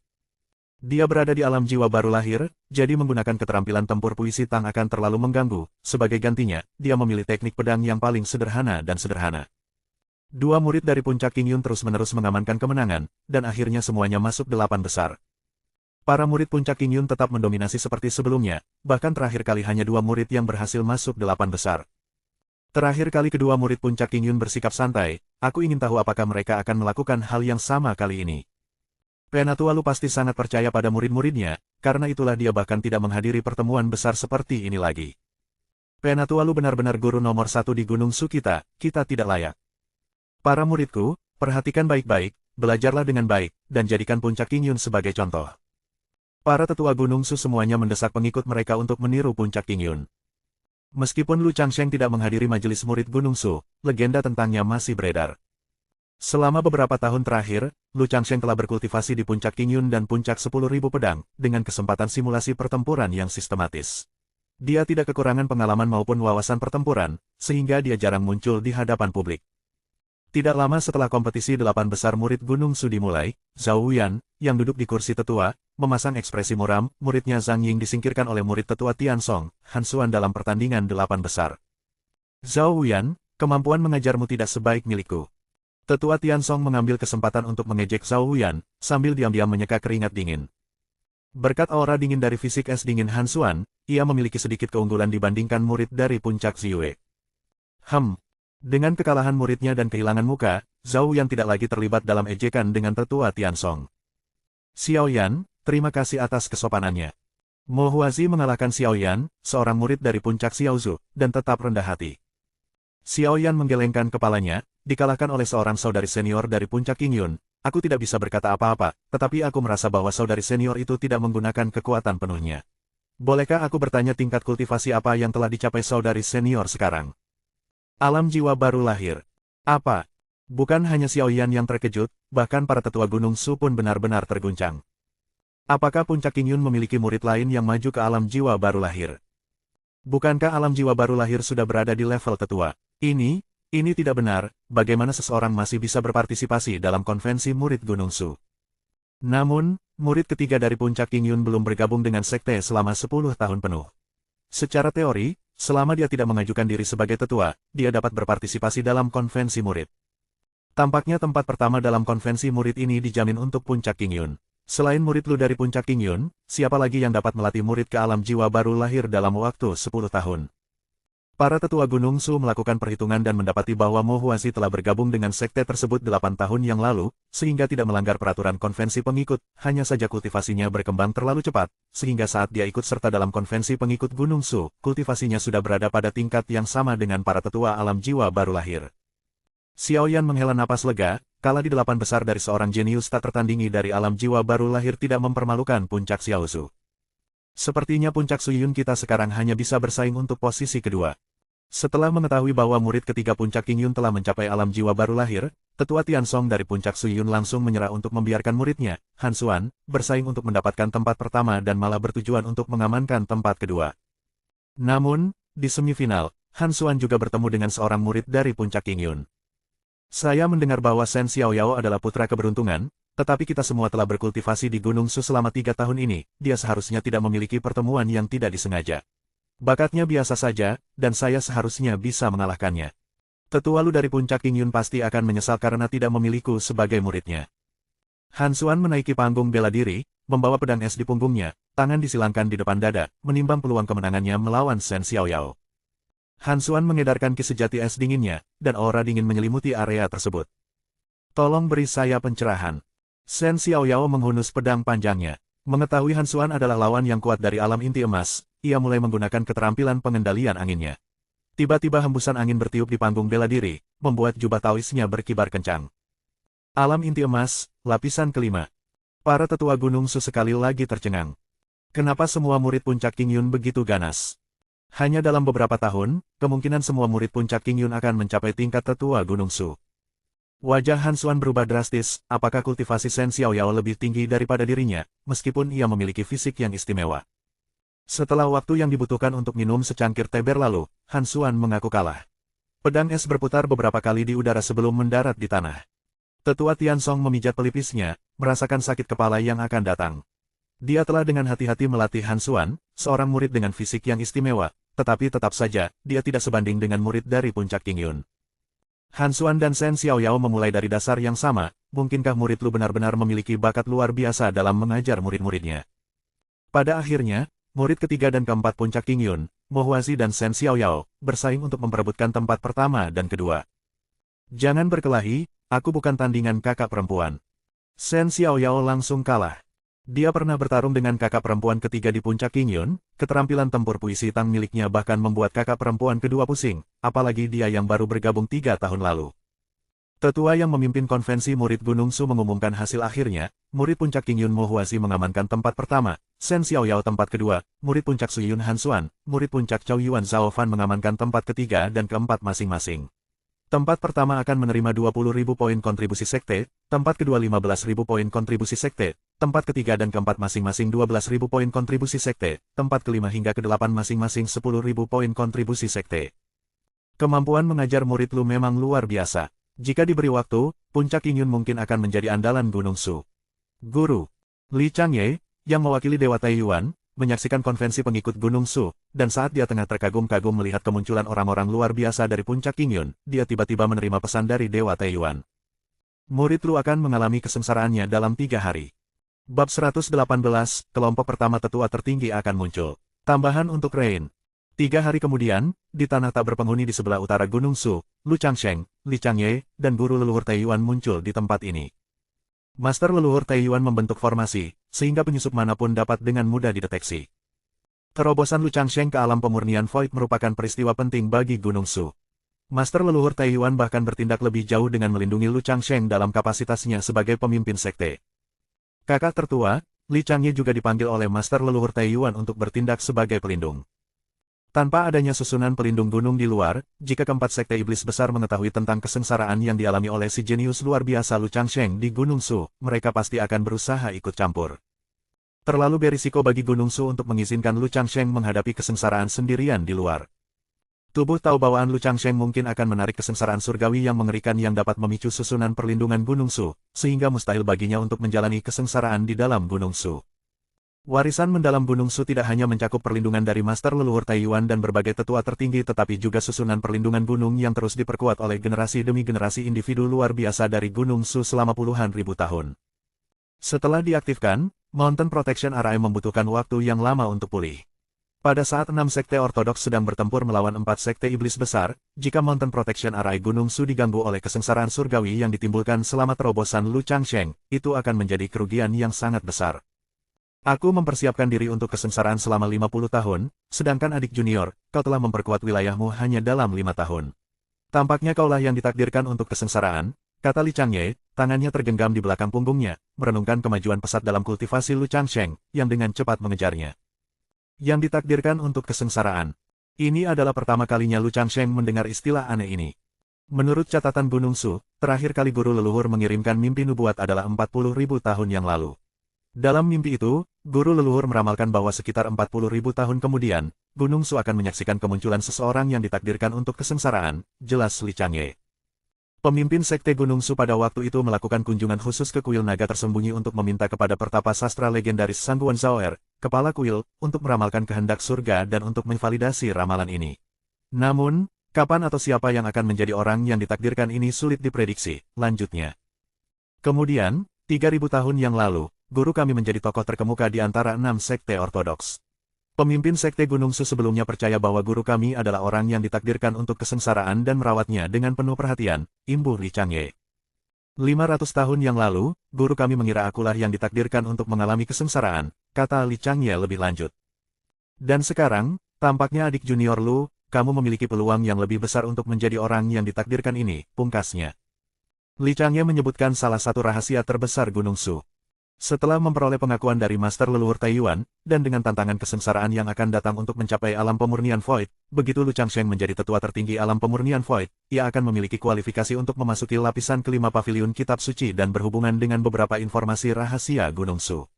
Dia berada di alam jiwa baru lahir, jadi menggunakan keterampilan tempur puisi Tang akan terlalu mengganggu. Sebagai gantinya, dia memilih teknik pedang yang paling sederhana dan sederhana. Dua murid dari puncak King Yun terus-menerus mengamankan kemenangan, dan akhirnya semuanya masuk 8 besar. Para murid puncak King Yun tetap mendominasi seperti sebelumnya, bahkan terakhir kali hanya 2 murid yang berhasil masuk 8 besar. Terakhir kali kedua murid puncak King Yun bersikap santai, aku ingin tahu apakah mereka akan melakukan hal yang sama kali ini. Penatua Lu pasti sangat percaya pada murid-muridnya, karena itulah dia bahkan tidak menghadiri pertemuan besar seperti ini lagi. Penatua Lu benar-benar guru nomor 1 di Gunung Su kita tidak layak. Para muridku, perhatikan baik-baik, belajarlah dengan baik, dan jadikan puncak King Yun sebagai contoh. Para tetua Gunung Su semuanya mendesak pengikut mereka untuk meniru puncak King Yun. Meskipun Lu Changsheng tidak menghadiri majelis murid Gunung Su, legenda tentangnya masih beredar. Selama beberapa tahun terakhir, Lu Changsheng telah berkultivasi di puncak King Yun dan puncak 10.000 pedang, dengan kesempatan simulasi pertempuran yang sistematis. Dia tidak kekurangan pengalaman maupun wawasan pertempuran, sehingga dia jarang muncul di hadapan publik. Tidak lama setelah kompetisi 8 besar murid Gunung Su dimulai, Zhao Wuyan, yang duduk di kursi tetua, memasang ekspresi muram, muridnya Zhang Ying disingkirkan oleh murid tetua Tiansong, Han Xuan dalam pertandingan 8 besar. Zhao Wuyan, kemampuan mengajarmu tidak sebaik milikku. Tetua Tiansong mengambil kesempatan untuk mengejek Zhao Wuyan, sambil diam-diam menyeka keringat dingin. Berkat aura dingin dari fisik es dingin Han Xuan, ia memiliki sedikit keunggulan dibandingkan murid dari puncak Ziyue. Dengan kekalahan muridnya dan kehilangan muka, Zhao Wuyan tidak lagi terlibat dalam ejekan dengan tetua Tiansong. Xiao Yan, terima kasih atas kesopanannya. Mo Huazi mengalahkan Xiao Yan, seorang murid dari puncak Xiaozu, dan tetap rendah hati. Xiao Yan menggelengkan kepalanya, dikalahkan oleh seorang saudari senior dari puncak King Yun. Aku tidak bisa berkata apa-apa, tetapi aku merasa bahwa saudari senior itu tidak menggunakan kekuatan penuhnya. Bolehkah aku bertanya tingkat kultivasi apa yang telah dicapai saudari senior sekarang? Alam jiwa baru lahir. Apa? Bukan hanya Xiao Yan yang terkejut, bahkan para tetua Gunung Su pun benar-benar terguncang. Apakah puncak King Yun memiliki murid lain yang maju ke alam jiwa baru lahir? Bukankah alam jiwa baru lahir sudah berada di level tetua? Ini tidak benar, bagaimana seseorang masih bisa berpartisipasi dalam konvensi murid Gunung Su? Namun, murid ketiga dari puncak King Yun belum bergabung dengan sekte selama 10 tahun penuh. Secara teori, selama dia tidak mengajukan diri sebagai tetua, dia dapat berpartisipasi dalam konvensi murid. Tampaknya tempat pertama dalam konvensi murid ini dijamin untuk puncak King Yun. Selain murid Lu dari puncak King Yun, siapa lagi yang dapat melatih murid ke alam jiwa baru lahir dalam waktu 10 tahun? Para tetua Gunung Su melakukan perhitungan dan mendapati bahwa Mo Huazi telah bergabung dengan sekte tersebut 8 tahun yang lalu, sehingga tidak melanggar peraturan konvensi pengikut, hanya saja kultivasinya berkembang terlalu cepat, sehingga saat dia ikut serta dalam konvensi pengikut Gunung Su, kultivasinya sudah berada pada tingkat yang sama dengan para tetua alam jiwa baru lahir. Xiao Yan menghela napas lega, kalah di 8 besar dari seorang jenius tak tertandingi dari alam jiwa baru lahir tidak mempermalukan puncak Xiaozu. Sepertinya puncak Suyun kita sekarang hanya bisa bersaing untuk posisi kedua. Setelah mengetahui bahwa murid ketiga puncak King Yun telah mencapai alam jiwa baru lahir, tetua Tiansong dari puncak Suyun langsung menyerah untuk membiarkan muridnya, Han Xuan, bersaing untuk mendapatkan tempat pertama dan malah bertujuan untuk mengamankan tempat kedua. Namun, di semifinal, Han Xuan juga bertemu dengan seorang murid dari puncak King Yun. Saya mendengar bahwa Shen Xiaoyao adalah putra keberuntungan, tetapi kita semua telah berkultivasi di Gunung Su selama 3 tahun ini, dia seharusnya tidak memiliki pertemuan yang tidak disengaja. Bakatnya biasa saja, dan saya seharusnya bisa mengalahkannya. Tetua Lu dari puncak King Yun pasti akan menyesal karena tidak memilihku sebagai muridnya. Han Xuan menaiki panggung bela diri, membawa pedang es di punggungnya, tangan disilangkan di depan dada, menimbang peluang kemenangannya melawan Shen Xiaoyao. Han Xuan mengedarkan ki sejati es dinginnya, dan aura dingin menyelimuti area tersebut. Tolong beri saya pencerahan. Shen Xiaoyao menghunus pedang panjangnya. Mengetahui Han Xuan adalah lawan yang kuat dari alam inti emas, ia mulai menggunakan keterampilan pengendalian anginnya. Tiba-tiba hembusan angin bertiup di panggung bela diri, membuat jubah taoisnya berkibar kencang. Alam inti emas, lapisan kelima. Para tetua Gunung Su sekali lagi tercengang. Kenapa semua murid puncak King Yun begitu ganas? Hanya dalam beberapa tahun, kemungkinan semua murid puncak King Yun akan mencapai tingkat tetua Gunung Su. Wajah Han Xuan berubah drastis, apakah kultivasi Shen Xiaoyao lebih tinggi daripada dirinya, meskipun ia memiliki fisik yang istimewa. Setelah waktu yang dibutuhkan untuk minum secangkir teh berlalu, Han Xuan mengaku kalah. Pedang es berputar beberapa kali di udara sebelum mendarat di tanah. Tetua Tiansong memijat pelipisnya, merasakan sakit kepala yang akan datang. Dia telah dengan hati-hati melatih Han Xuan, seorang murid dengan fisik yang istimewa, tetapi tetap saja, dia tidak sebanding dengan murid dari puncak Qingyun. Han Xuan dan Shen Xiaoyao memulai dari dasar yang sama, mungkinkah murid Lu benar-benar memiliki bakat luar biasa dalam mengajar murid-muridnya? Pada akhirnya, murid ketiga dan keempat puncak Qingyun, Mo Huazi dan Shen Xiaoyao, bersaing untuk memperebutkan tempat pertama dan kedua. Jangan berkelahi, aku bukan tandingan kakak perempuan. Shen Xiaoyao langsung kalah. Dia pernah bertarung dengan kakak perempuan ketiga di puncak Qingyun, keterampilan tempur puisi tang miliknya bahkan membuat kakak perempuan kedua pusing, apalagi dia yang baru bergabung 3 tahun lalu. Tetua yang memimpin konvensi murid Gunung Su mengumumkan hasil akhirnya, murid puncak Qingyun Mo Huazi mengamankan tempat pertama, Shen Xiaoyao tempat kedua, murid puncak Suyun Han Xuan, murid puncak Chao Yuan Zhao Fan mengamankan tempat ketiga dan keempat masing-masing. Tempat pertama akan menerima 20.000 poin kontribusi sekte, tempat kedua 15.000 poin kontribusi sekte, tempat ketiga dan keempat masing-masing 12.000 poin kontribusi sekte, tempat kelima hingga kedelapan masing-masing 10.000 poin kontribusi sekte. Kemampuan mengajar murid Lu memang luar biasa. Jika diberi waktu, puncak Qingyun mungkin akan menjadi andalan Gunung Su. Guru Li Changye, yang mewakili Dewa Taiyuan, menyaksikan konvensi pengikut Gunung Su, dan saat dia tengah terkagum-kagum melihat kemunculan orang-orang luar biasa dari puncak Qingyun, dia tiba-tiba menerima pesan dari Dewa Taiyuan. Murid Lu akan mengalami kesengsaraannya dalam 3 hari. Bab 118, kelompok pertama tetua tertinggi akan muncul. Tambahan untuk Rain. 3 hari kemudian, di tanah tak berpenghuni di sebelah utara Gunung Su, Lu Changsheng, Li Changye, dan guru leluhur Taiyuan muncul di tempat ini. Master leluhur Taiyuan membentuk formasi, sehingga penyusup manapun dapat dengan mudah dideteksi. Terobosan Lu Changsheng ke alam pemurnian Void merupakan peristiwa penting bagi Gunung Su. Master leluhur Taiyuan bahkan bertindak lebih jauh dengan melindungi Lu Changsheng dalam kapasitasnya sebagai pemimpin sekte. Kakak tertua, Li Changye juga dipanggil oleh Master leluhur Taiyuan untuk bertindak sebagai pelindung. Tanpa adanya susunan pelindung gunung di luar, jika keempat sekte iblis besar mengetahui tentang kesengsaraan yang dialami oleh si jenius luar biasa Lu Changsheng di Gunung Su, mereka pasti akan berusaha ikut campur. Terlalu berisiko bagi Gunung Su untuk mengizinkan Lu Changsheng menghadapi kesengsaraan sendirian di luar. Tubuh tahu bawaan Lu Changsheng mungkin akan menarik kesengsaraan surgawi yang mengerikan yang dapat memicu susunan perlindungan Gunung Su, sehingga mustahil baginya untuk menjalani kesengsaraan di dalam Gunung Su. Warisan mendalam Gunung Su tidak hanya mencakup perlindungan dari Master leluhur Taiyuan dan berbagai tetua tertinggi tetapi juga susunan perlindungan gunung yang terus diperkuat oleh generasi demi generasi individu luar biasa dari Gunung Su selama puluhan ribu tahun. Setelah diaktifkan, Mountain Protection Array membutuhkan waktu yang lama untuk pulih. Pada saat 6 sekte ortodoks sedang bertempur melawan 4 sekte iblis besar, jika Mountain Protection Array Gunung Su diganggu oleh kesengsaraan surgawi yang ditimbulkan selama terobosan Lu Changsheng, itu akan menjadi kerugian yang sangat besar. Aku mempersiapkan diri untuk kesengsaraan selama 50 tahun, sedangkan adik junior, kau telah memperkuat wilayahmu hanya dalam 5 tahun. Tampaknya kaulah yang ditakdirkan untuk kesengsaraan, kata Li Changye, tangannya tergenggam di belakang punggungnya, merenungkan kemajuan pesat dalam kultivasi Lu Changsheng, yang dengan cepat mengejarnya. Yang ditakdirkan untuk kesengsaraan. Ini adalah pertama kalinya Lu Changsheng mendengar istilah aneh ini. Menurut catatan Gunung Su, terakhir kali guru leluhur mengirimkan mimpi nubuat adalah 40.000 tahun yang lalu. Dalam mimpi itu, guru leluhur meramalkan bahwa sekitar 40.000 tahun kemudian, Gunung Su akan menyaksikan kemunculan seseorang yang ditakdirkan untuk kesengsaraan, jelas Li Changye. Pemimpin sekte Gunung Su pada waktu itu melakukan kunjungan khusus ke kuil naga tersembunyi untuk meminta kepada pertapa sastra legendaris Sangguan Zhaoer, kepala kuil, untuk meramalkan kehendak surga dan untuk memvalidasi ramalan ini. Namun, kapan atau siapa yang akan menjadi orang yang ditakdirkan ini sulit diprediksi, lanjutnya. Kemudian, 3.000 tahun yang lalu, guru kami menjadi tokoh terkemuka di antara 6 sekte ortodoks. Pemimpin sekte Gunung Su sebelumnya percaya bahwa guru kami adalah orang yang ditakdirkan untuk kesengsaraan dan merawatnya dengan penuh perhatian, imbuh Li Changye. 500 tahun yang lalu, guru kami mengira akulah yang ditakdirkan untuk mengalami kesengsaraan, kata Li Changye lebih lanjut. Dan sekarang, tampaknya adik junior Lu, kamu memiliki peluang yang lebih besar untuk menjadi orang yang ditakdirkan ini, pungkasnya. Li Changye menyebutkan salah satu rahasia terbesar Gunung Su. Setelah memperoleh pengakuan dari Master leluhur Taiyuan, dan dengan tantangan kesengsaraan yang akan datang untuk mencapai alam pemurnian Void, begitu Lu Changsheng menjadi tetua tertinggi alam pemurnian Void, ia akan memiliki kualifikasi untuk memasuki lapisan kelima paviliun kitab suci dan berhubungan dengan beberapa informasi rahasia Gunung Su.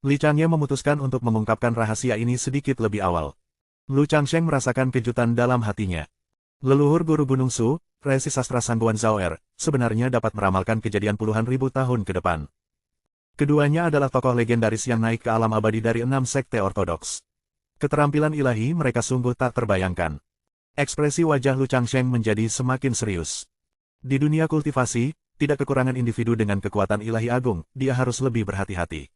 Li Changye memutuskan untuk mengungkapkan rahasia ini sedikit lebih awal. Lu Changsheng merasakan kejutan dalam hatinya. Leluhur guru Gunung Su, Resi Sastra Sangguan Zhaoer, sebenarnya dapat meramalkan kejadian puluhan ribu tahun ke depan. Keduanya adalah tokoh legendaris yang naik ke alam abadi dari 6 sekte ortodoks. Keterampilan ilahi mereka sungguh tak terbayangkan. Ekspresi wajah Lu Changsheng menjadi semakin serius. Di dunia kultivasi, tidak kekurangan individu dengan kekuatan ilahi agung, dia harus lebih berhati-hati.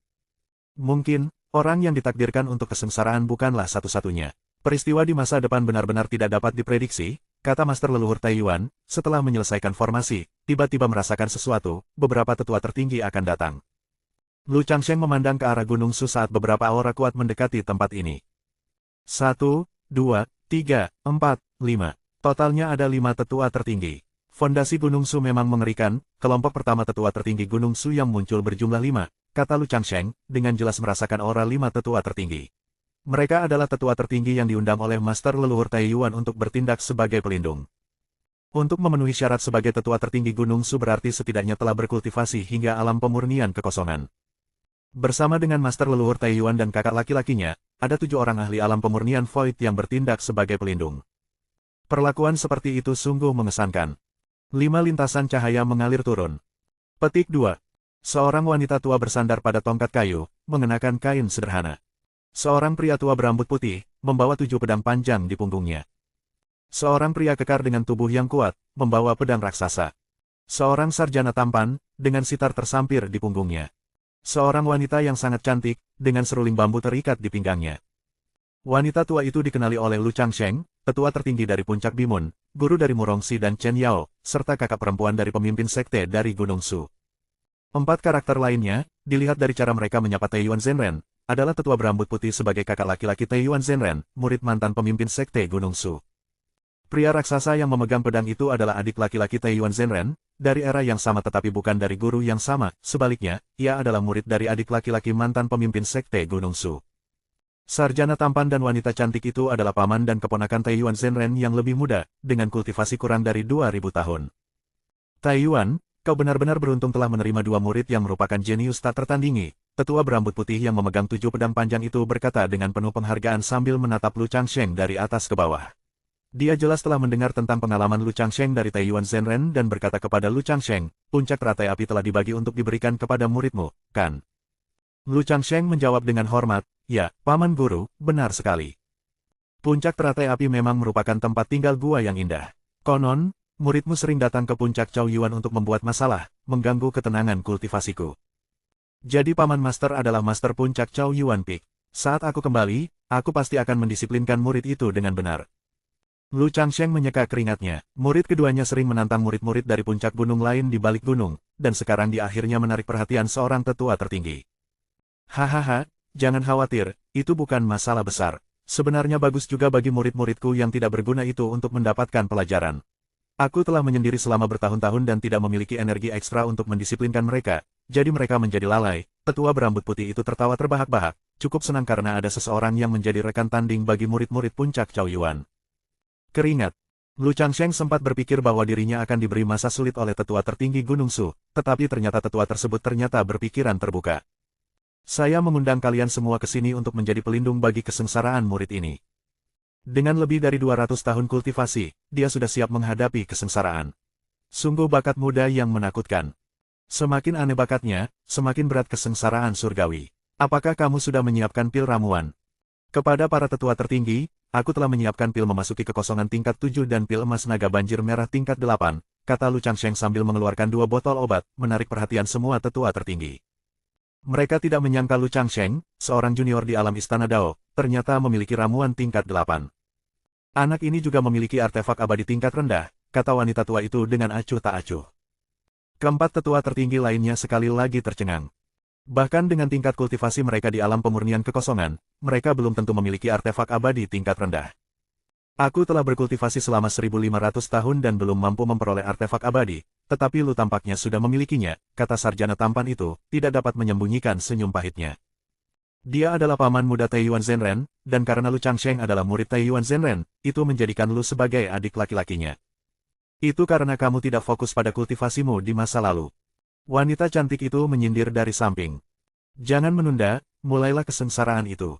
Mungkin, orang yang ditakdirkan untuk kesengsaraan bukanlah satu-satunya. Peristiwa di masa depan benar-benar tidak dapat diprediksi, kata Master Leluhur Taiyuan, setelah menyelesaikan formasi, tiba-tiba merasakan sesuatu, beberapa tetua tertinggi akan datang. Lu Changsheng memandang ke arah Gunung Su saat beberapa aura kuat mendekati tempat ini. 1, 2, 3, 4, 5. Totalnya ada 5 tetua tertinggi. Fondasi Gunung Su memang mengerikan, kelompok pertama tetua tertinggi Gunung Su yang muncul berjumlah 5, kata Lu Changsheng, dengan jelas merasakan aura 5 tetua tertinggi. Mereka adalah tetua tertinggi yang diundang oleh Master Leluhur Taiyuan untuk bertindak sebagai pelindung. Untuk memenuhi syarat sebagai tetua tertinggi Gunung Su berarti setidaknya telah berkultivasi hingga alam pemurnian kekosongan. Bersama dengan Master Leluhur Taiyuan dan kakak laki-lakinya, ada 7 orang ahli alam pemurnian Void yang bertindak sebagai pelindung. Perlakuan seperti itu sungguh mengesankan. 5 lintasan cahaya mengalir turun. Petik 2. Seorang wanita tua bersandar pada tongkat kayu, mengenakan kain sederhana. Seorang pria tua berambut putih, membawa 7 pedang panjang di punggungnya. Seorang pria kekar dengan tubuh yang kuat, membawa pedang raksasa. Seorang sarjana tampan, dengan sitar tersampir di punggungnya. Seorang wanita yang sangat cantik, dengan seruling bambu terikat di pinggangnya. Wanita tua itu dikenali oleh Lu Changsheng, tetua tertinggi dari Puncak Bimun, guru dari Murongxi dan Chen Yao, serta kakak perempuan dari pemimpin sekte dari Gunung Su. 4 karakter lainnya, dilihat dari cara mereka menyapa Taiyuan Zhenren, adalah tetua berambut putih sebagai kakak laki-laki Taiyuan Zhenren, murid mantan pemimpin sekte Gunung Su. Pria raksasa yang memegang pedang itu adalah adik laki-laki Taiyuan Zhenren, dari era yang sama tetapi bukan dari guru yang sama, sebaliknya, ia adalah murid dari adik laki-laki mantan pemimpin sekte Gunung Su. Sarjana tampan dan wanita cantik itu adalah paman dan keponakan Taiyuan Zhenren yang lebih muda, dengan kultivasi kurang dari 2000 tahun. Taiyuan, kau benar-benar beruntung telah menerima 2 murid yang merupakan jenius tak tertandingi. Tetua berambut putih yang memegang 7 pedang panjang itu berkata dengan penuh penghargaan sambil menatap Lu Changsheng dari atas ke bawah. Dia jelas telah mendengar tentang pengalaman Lu Changsheng dari Taiyuan Zhenren dan berkata kepada Lu Changsheng, puncak teratai api telah dibagi untuk diberikan kepada muridmu, kan? Lu Changsheng menjawab dengan hormat, ya, Paman Guru, benar sekali. Puncak teratai api memang merupakan tempat tinggal gua yang indah. Konon, muridmu sering datang ke puncak Chaoyuan untuk membuat masalah, mengganggu ketenangan kultivasiku. Jadi Paman Master adalah Master Puncak Chaoyuan Peak. Saat aku kembali, aku pasti akan mendisiplinkan murid itu dengan benar. Lu Changsheng menyeka keringatnya. Murid keduanya sering menantang murid-murid dari puncak gunung lain di balik gunung, dan sekarang dia akhirnya menarik perhatian seorang tetua tertinggi. Hahaha, jangan khawatir, itu bukan masalah besar. Sebenarnya bagus juga bagi murid-muridku yang tidak berguna itu untuk mendapatkan pelajaran. Aku telah menyendiri selama bertahun-tahun dan tidak memiliki energi ekstra untuk mendisiplinkan mereka, jadi mereka menjadi lalai. Tetua berambut putih itu tertawa terbahak-bahak, cukup senang karena ada seseorang yang menjadi rekan tanding bagi murid-murid puncak Chaoyuan. Keringat. Lu Changsheng sempat berpikir bahwa dirinya akan diberi masa sulit oleh tetua tertinggi Gunung Su, tetapi ternyata tetua tersebut ternyata berpikiran terbuka. Saya mengundang kalian semua ke sini untuk menjadi pelindung bagi kesengsaraan murid ini. Dengan lebih dari 200 tahun kultivasi, dia sudah siap menghadapi kesengsaraan. Sungguh bakat muda yang menakutkan. Semakin aneh bakatnya, semakin berat kesengsaraan surgawi. Apakah kamu sudah menyiapkan pil ramuan? Kepada para tetua tertinggi, aku telah menyiapkan pil memasuki kekosongan tingkat 7 dan pil emas naga banjir merah tingkat 8, kata Lu Changsheng sambil mengeluarkan 2 botol obat, menarik perhatian semua tetua tertinggi. Mereka tidak menyangka Lu Changsheng, seorang junior di alam istana Dao, ternyata memiliki ramuan tingkat 8. Anak ini juga memiliki artefak abadi tingkat rendah, kata wanita tua itu dengan acuh tak acuh. Keempat tetua tertinggi lainnya sekali lagi tercengang. Bahkan dengan tingkat kultivasi mereka di alam pemurnian kekosongan, mereka belum tentu memiliki artefak abadi tingkat rendah. Aku telah berkultivasi selama 1500 tahun dan belum mampu memperoleh artefak abadi, tetapi Lu tampaknya sudah memilikinya, kata sarjana tampan itu, tidak dapat menyembunyikan senyum pahitnya. Dia adalah paman muda Taiyuan Zhenren, dan karena Lu Changsheng adalah murid Taiyuan Zhenren, itu menjadikan Lu sebagai adik laki-lakinya. Itu karena kamu tidak fokus pada kultivasimu di masa lalu. Wanita cantik itu menyindir dari samping. Jangan menunda, mulailah kesengsaraan itu.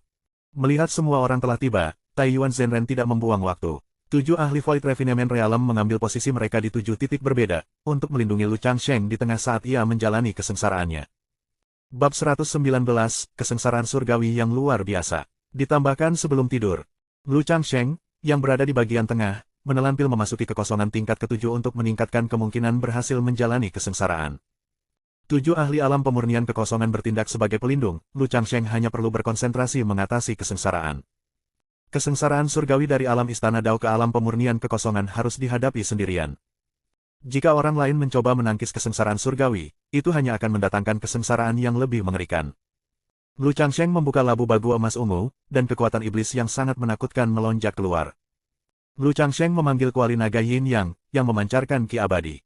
Melihat semua orang telah tiba, Taiyuan Zhenren tidak membuang waktu. 7 ahli Void Refinement Realm mengambil posisi mereka di 7 titik berbeda, untuk melindungi Lu Changsheng di tengah saat ia menjalani kesengsaraannya. Bab 119, Kesengsaraan Surgawi yang luar biasa. Ditambahkan sebelum tidur, Lu Changsheng, yang berada di bagian tengah, menelan pil memasuki kekosongan tingkat ketujuh untuk meningkatkan kemungkinan berhasil menjalani kesengsaraan. 7 ahli alam pemurnian kekosongan bertindak sebagai pelindung, Lu Changsheng hanya perlu berkonsentrasi mengatasi kesengsaraan. Kesengsaraan surgawi dari alam istana Dao ke alam pemurnian kekosongan harus dihadapi sendirian. Jika orang lain mencoba menangkis kesengsaraan surgawi, itu hanya akan mendatangkan kesengsaraan yang lebih mengerikan. Lu Changsheng membuka labu bagu emas ungu, dan kekuatan iblis yang sangat menakutkan melonjak keluar. Lu Changsheng memanggil kuali naga Yin Yang, yang memancarkan ki abadi.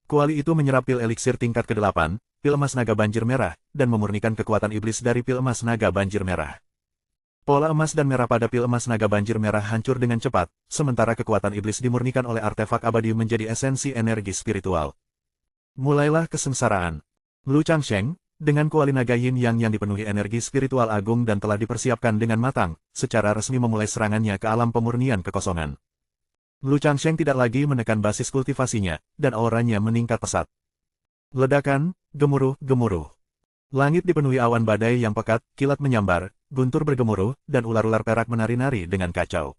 Kuali itu menyerap pil eliksir tingkat ke-8, pil emas naga banjir merah, dan memurnikan kekuatan iblis dari pil emas naga banjir merah. Pola emas dan merah pada pil emas naga banjir merah hancur dengan cepat, sementara kekuatan iblis dimurnikan oleh artefak abadi menjadi esensi energi spiritual. Mulailah kesengsaraan. Lu Changsheng, dengan kuali naga Yin yang dipenuhi energi spiritual agung dan telah dipersiapkan dengan matang, secara resmi memulai serangannya ke alam pemurnian kekosongan. Lu Changsheng tidak lagi menekan basis kultivasinya, dan auranya meningkat pesat. Ledakan, gemuruh. Langit dipenuhi awan badai yang pekat, kilat menyambar, guntur bergemuruh, dan ular-ular perak menari-nari dengan kacau.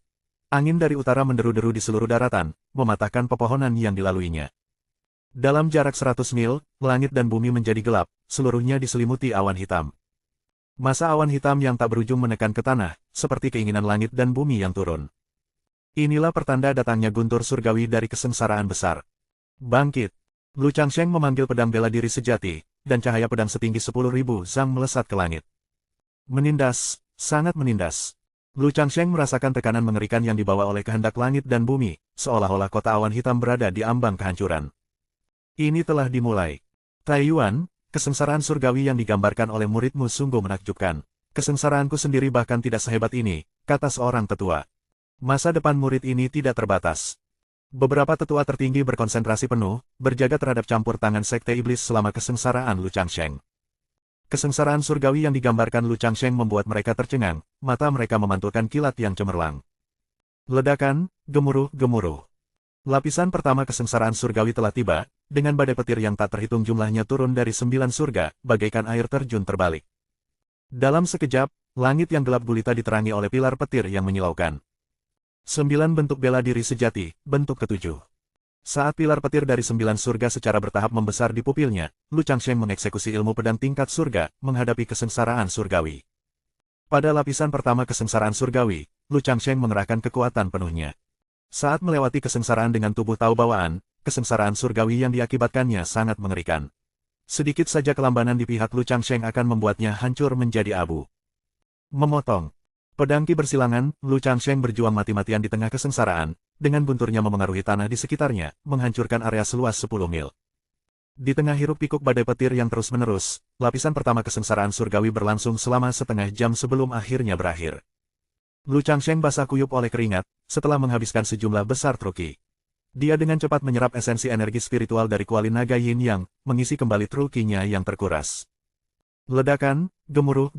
Angin dari utara menderu-deru di seluruh daratan, mematahkan pepohonan yang dilaluinya. Dalam jarak 100 mil, langit dan bumi menjadi gelap, seluruhnya diselimuti awan hitam. Masa awan hitam yang tak berujung menekan ke tanah, seperti keinginan langit dan bumi yang turun. Inilah pertanda datangnya guntur surgawi dari kesengsaraan besar. Bangkit! Lu Changsheng memanggil pedang bela diri sejati, dan cahaya pedang setinggi 10.000 zang melesat ke langit. Menindas, sangat menindas. Lu Changsheng merasakan tekanan mengerikan yang dibawa oleh kehendak langit dan bumi, seolah-olah kota awan hitam berada di ambang kehancuran. Ini telah dimulai. Taiyuan, kesengsaraan surgawi yang digambarkan oleh muridmu sungguh menakjubkan. Kesengsaraanku sendiri bahkan tidak sehebat ini, kata seorang tetua. Masa depan murid ini tidak terbatas. Beberapa tetua tertinggi berkonsentrasi penuh, berjaga terhadap campur tangan sekte iblis selama kesengsaraan Lu Changsheng. Kesengsaraan surgawi yang digambarkan Lu Changsheng membuat mereka tercengang, mata mereka memantulkan kilat yang cemerlang. Ledakan, gemuruh. Lapisan pertama kesengsaraan surgawi telah tiba, dengan badai petir yang tak terhitung jumlahnya turun dari 9 surga, bagaikan air terjun terbalik. Dalam sekejap, langit yang gelap gulita diterangi oleh pilar petir yang menyilaukan. 9 bentuk bela diri sejati, bentuk ke-7. Saat pilar petir dari 9 surga secara bertahap membesar di pupilnya, Lu Changsheng mengeksekusi ilmu pedang tingkat surga, menghadapi kesengsaraan surgawi. Pada lapisan pertama kesengsaraan surgawi, Lu Changsheng mengerahkan kekuatan penuhnya. Saat melewati kesengsaraan dengan tubuh tahu bawaan, kesengsaraan surgawi yang diakibatkannya sangat mengerikan. Sedikit saja kelambanan di pihak Lu Changsheng akan membuatnya hancur menjadi abu. Memotong. Pedang ki bersilangan, Lu Changsheng berjuang mati-matian di tengah kesengsaraan, dengan gunturnya memengaruhi tanah di sekitarnya, menghancurkan area seluas 10 mil. Di tengah hiruk pikuk badai petir yang terus-menerus, lapisan pertama kesengsaraan surgawi berlangsung selama setengah jam sebelum akhirnya berakhir. Lu Changsheng basah kuyup oleh keringat, setelah menghabiskan sejumlah besar truki. Dia dengan cepat menyerap esensi energi spiritual dari kuali naga Yin Yang, mengisi kembali trukinya yang terkuras. Ledakan, gemuruh.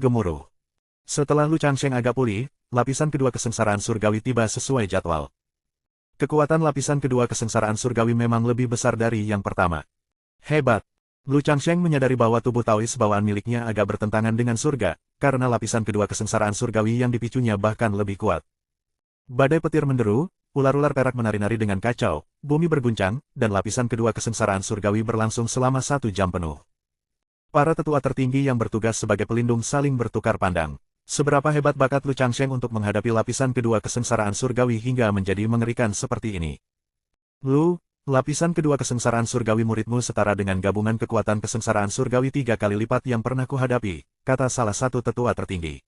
Setelah Lu Changsheng agak pulih, lapisan kedua kesengsaraan surgawi tiba sesuai jadwal. Kekuatan lapisan kedua kesengsaraan surgawi memang lebih besar dari yang pertama. Hebat! Lu Changsheng menyadari bahwa tubuh Taois bawaan miliknya agak bertentangan dengan surga, karena lapisan kedua kesengsaraan surgawi yang dipicunya bahkan lebih kuat. Badai petir menderu, ular-ular perak menari-nari dengan kacau, bumi berguncang, dan lapisan kedua kesengsaraan surgawi berlangsung selama 1 jam penuh. Para tetua tertinggi yang bertugas sebagai pelindung saling bertukar pandang. Seberapa hebat bakat Lu Changsheng untuk menghadapi lapisan kedua kesengsaraan surgawi hingga menjadi mengerikan seperti ini. Lu, lapisan kedua kesengsaraan surgawi muridmu setara dengan gabungan kekuatan kesengsaraan surgawi 3 kali lipat yang pernah kuhadapi, kata salah satu tetua tertinggi.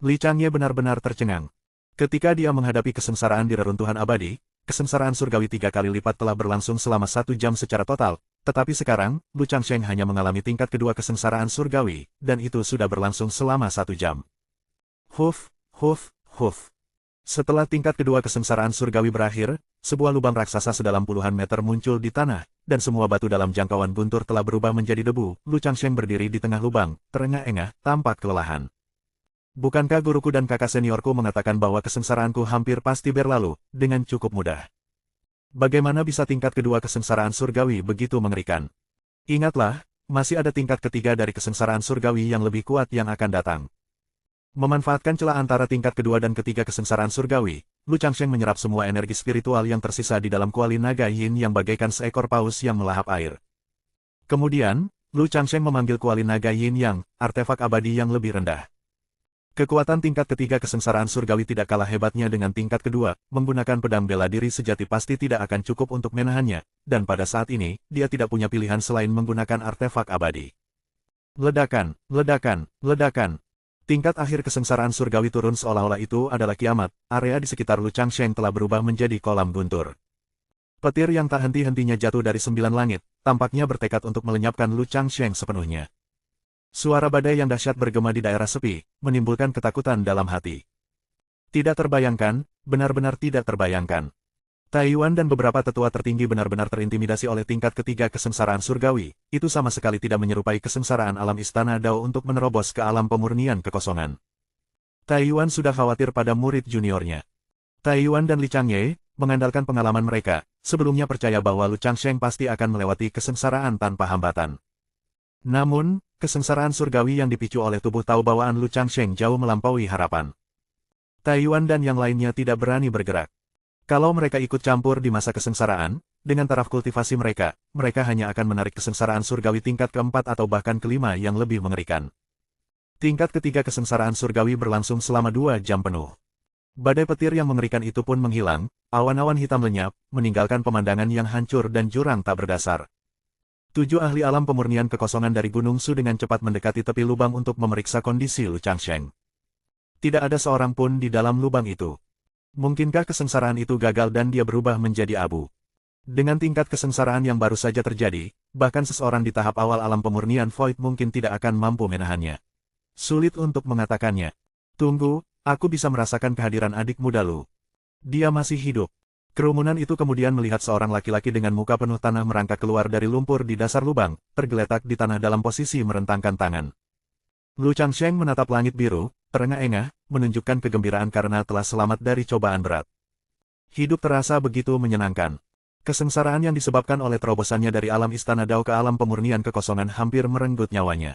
Li Changye benar-benar tercengang. Ketika dia menghadapi kesengsaraan di reruntuhan abadi, kesengsaraan surgawi 3 kali lipat telah berlangsung selama 1 jam secara total, tetapi sekarang, Lu Changsheng hanya mengalami tingkat kedua kesengsaraan surgawi, dan itu sudah berlangsung selama 1 jam. Huf. Setelah tingkat kedua kesengsaraan surgawi berakhir, sebuah lubang raksasa sedalam puluhan meter muncul di tanah, dan semua batu dalam jangkauan guntur telah berubah menjadi debu. Lu Changsheng berdiri di tengah lubang, terengah-engah, tampak kelelahan. Bukankah guruku dan kakak seniorku mengatakan bahwa kesengsaraanku hampir pasti berlalu, dengan cukup mudah? Bagaimana bisa tingkat kedua kesengsaraan surgawi begitu mengerikan? Ingatlah, masih ada tingkat ketiga dari kesengsaraan surgawi yang lebih kuat yang akan datang. Memanfaatkan celah antara tingkat kedua dan ketiga kesengsaraan surgawi, Lu Changsheng menyerap semua energi spiritual yang tersisa di dalam kuali naga yin yang bagaikan seekor paus yang melahap air. Kemudian, Lu Changsheng memanggil kuali naga yin yang, artefak abadi yang lebih rendah. Kekuatan tingkat ketiga kesengsaraan surgawi tidak kalah hebatnya dengan tingkat kedua, menggunakan pedang bela diri sejati pasti tidak akan cukup untuk menahannya, dan pada saat ini, dia tidak punya pilihan selain menggunakan artefak abadi. Ledakan, ledakan, ledakan. Tingkat akhir kesengsaraan surgawi turun seolah-olah itu adalah kiamat, area di sekitar Lu Changsheng telah berubah menjadi kolam guntur. Petir yang tak henti-hentinya jatuh dari 9 langit, tampaknya bertekad untuk melenyapkan Lu Changsheng sepenuhnya. Suara badai yang dahsyat bergema di daerah sepi, menimbulkan ketakutan dalam hati. Tidak terbayangkan, benar-benar tidak terbayangkan. Taiyuan dan beberapa tetua tertinggi benar-benar terintimidasi oleh tingkat ketiga kesengsaraan surgawi, itu sama sekali tidak menyerupai kesengsaraan alam Istana Dao untuk menerobos ke alam pemurnian kekosongan. Taiyuan sudah khawatir pada murid juniornya. Taiyuan dan Li Changye, mengandalkan pengalaman mereka, sebelumnya percaya bahwa Lu Changsheng pasti akan melewati kesengsaraan tanpa hambatan. Namun, kesengsaraan surgawi yang dipicu oleh tubuh tahu bawaan Lu Changsheng jauh melampaui harapan. Taiyuan dan yang lainnya tidak berani bergerak. Kalau mereka ikut campur di masa kesengsaraan, dengan taraf kultivasi mereka, mereka hanya akan menarik kesengsaraan surgawi tingkat keempat atau bahkan kelima yang lebih mengerikan. Tingkat ketiga kesengsaraan surgawi berlangsung selama 2 jam penuh. Badai petir yang mengerikan itu pun menghilang, awan-awan hitam lenyap, meninggalkan pemandangan yang hancur dan jurang tak berdasar. 7 ahli alam pemurnian kekosongan dari Gunung Su dengan cepat mendekati tepi lubang untuk memeriksa kondisi Lu Changsheng. Tidak ada seorang pun di dalam lubang itu. Mungkinkah kesengsaraan itu gagal dan dia berubah menjadi abu? Dengan tingkat kesengsaraan yang baru saja terjadi, bahkan seseorang di tahap awal alam pemurnian Void mungkin tidak akan mampu menahannya. Sulit untuk mengatakannya. Tunggu, aku bisa merasakan kehadiran adik muda Lu. Dia masih hidup. Kerumunan itu kemudian melihat seorang laki-laki dengan muka penuh tanah merangkak keluar dari lumpur di dasar lubang, tergeletak di tanah dalam posisi merentangkan tangan. Lu Changsheng menatap langit biru, terengah-engah, menunjukkan kegembiraan karena telah selamat dari cobaan berat. Hidup terasa begitu menyenangkan. Kesengsaraan yang disebabkan oleh terobosannya dari alam Istana Dao ke alam pemurnian kekosongan hampir merenggut nyawanya.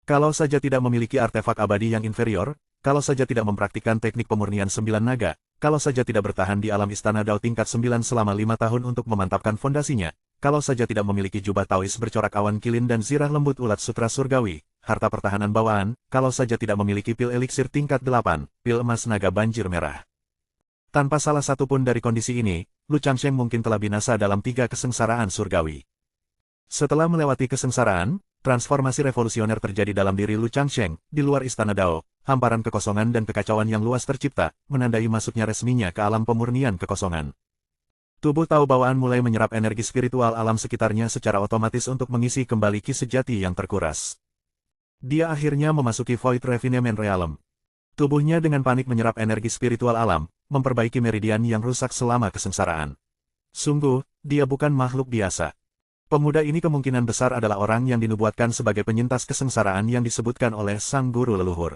Kalau saja tidak memiliki artefak abadi yang inferior, kalau saja tidak mempraktikkan teknik pemurnian 9 naga, kalau saja tidak bertahan di alam Istana Dao tingkat 9 selama 5 tahun untuk memantapkan fondasinya, kalau saja tidak memiliki jubah Taois bercorak awan kilin dan zirah lembut ulat sutra surgawi, harta pertahanan bawaan, kalau saja tidak memiliki pil eliksir tingkat 8, pil emas naga banjir merah. Tanpa salah satu pun dari kondisi ini, Lu Changsheng mungkin telah binasa dalam 3 kesengsaraan surgawi. Setelah melewati kesengsaraan, transformasi revolusioner terjadi dalam diri Lu Changsheng, di luar Istana Dao, hamparan kekosongan dan kekacauan yang luas tercipta, menandai masuknya resminya ke alam pemurnian kekosongan. Tubuh tahu bawaan mulai menyerap energi spiritual alam sekitarnya secara otomatis untuk mengisi kembali ki sejati yang terkuras. Dia akhirnya memasuki Void Refinement Realm. Tubuhnya dengan panik menyerap energi spiritual alam, memperbaiki meridian yang rusak selama kesengsaraan. Sungguh, dia bukan makhluk biasa. Pemuda ini kemungkinan besar adalah orang yang dinubuatkan sebagai penyintas kesengsaraan yang disebutkan oleh sang guru leluhur.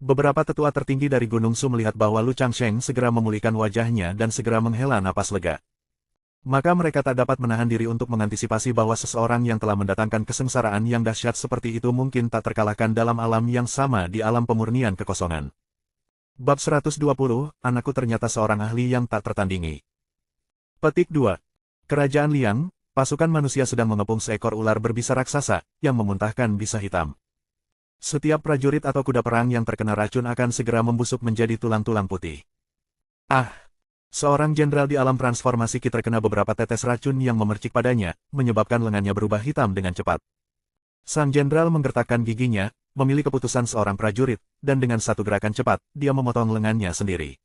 Beberapa tetua tertinggi dari Gunung Su melihat bahwa Lu Changsheng segera memulihkan wajahnya dan segera menghela napas lega. Maka mereka tak dapat menahan diri untuk mengantisipasi bahwa seseorang yang telah mendatangkan kesengsaraan yang dahsyat seperti itu mungkin tak terkalahkan dalam alam yang sama di alam pemurnian kekosongan. Bab 120, anakku ternyata seorang ahli yang tak tertandingi. Petik 2. Kerajaan Liang, pasukan manusia sedang mengepung seekor ular berbisa raksasa, yang memuntahkan bisa hitam. Setiap prajurit atau kuda perang yang terkena racun akan segera membusuk menjadi tulang-tulang putih. Ah! Seorang jenderal di alam transformasi ki terkena beberapa tetes racun yang memercik padanya, menyebabkan lengannya berubah hitam dengan cepat. Sang jenderal menggertakkan giginya, memilih keputusan seorang prajurit, dan dengan satu gerakan cepat, dia memotong lengannya sendiri.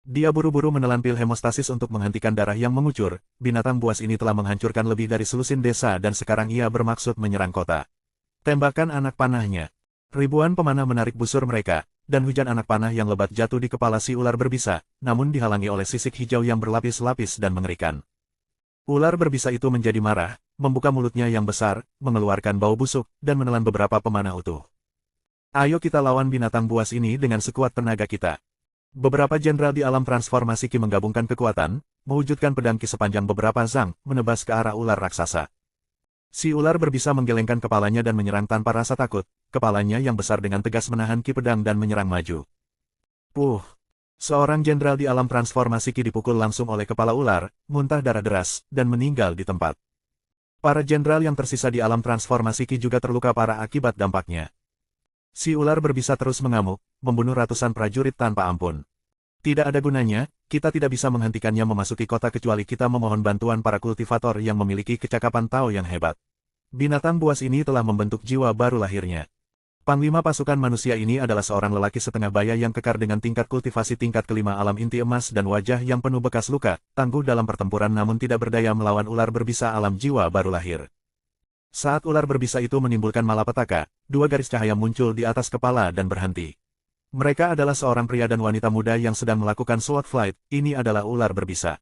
Dia buru-buru menelan pil hemostasis untuk menghentikan darah yang mengucur. Binatang buas ini telah menghancurkan lebih dari selusin desa dan sekarang ia bermaksud menyerang kota. Tembakan anak panahnya. Ribuan pemanah menarik busur mereka, dan hujan anak panah yang lebat jatuh di kepala si ular berbisa, namun dihalangi oleh sisik hijau yang berlapis-lapis dan mengerikan. Ular berbisa itu menjadi marah, membuka mulutnya yang besar, mengeluarkan bau busuk, dan menelan beberapa pemanah utuh. Ayo kita lawan binatang buas ini dengan sekuat tenaga kita. Beberapa jenderal di alam transformasi ki menggabungkan kekuatan, mewujudkan pedang ki sepanjang beberapa zang, menebas ke arah ular raksasa. Si ular berbisa menggelengkan kepalanya dan menyerang tanpa rasa takut, kepalanya yang besar dengan tegas menahan ki pedang dan menyerang maju. Puh! Seorang jenderal di alam transformasi ki dipukul langsung oleh kepala ular, muntah darah deras, dan meninggal di tempat. Para jenderal yang tersisa di alam transformasi ki juga terluka parah akibat dampaknya. Si ular berbisa terus mengamuk, membunuh ratusan prajurit tanpa ampun. Tidak ada gunanya, kita tidak bisa menghentikannya memasuki kota kecuali kita memohon bantuan para kultivator yang memiliki kecakapan Tao yang hebat. Binatang buas ini telah membentuk jiwa baru lahirnya. Panglima pasukan manusia ini adalah seorang lelaki setengah baya yang kekar dengan tingkat kultivasi tingkat kelima alam inti emas dan wajah yang penuh bekas luka, tangguh dalam pertempuran namun tidak berdaya melawan ular berbisa alam jiwa baru lahir. Saat ular berbisa itu menimbulkan malapetaka, dua garis cahaya muncul di atas kepala dan berhenti. Mereka adalah seorang pria dan wanita muda yang sedang melakukan sword flight, ini adalah ular berbisa.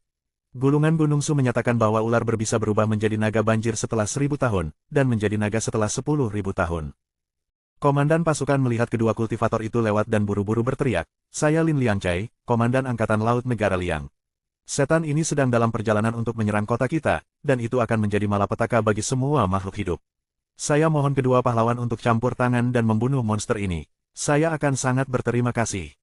Gulungan Gunung Su menyatakan bahwa ular berbisa berubah menjadi naga banjir setelah 1000 tahun, dan menjadi naga setelah 10.000 tahun. Komandan pasukan melihat kedua kultivator itu lewat dan buru-buru berteriak, "Saya Lin Liangcai, Komandan Angkatan Laut Negara Liang. Setan ini sedang dalam perjalanan untuk menyerang kota kita, dan itu akan menjadi malapetaka bagi semua makhluk hidup. Saya mohon kedua pahlawan untuk campur tangan dan membunuh monster ini. Saya akan sangat berterima kasih."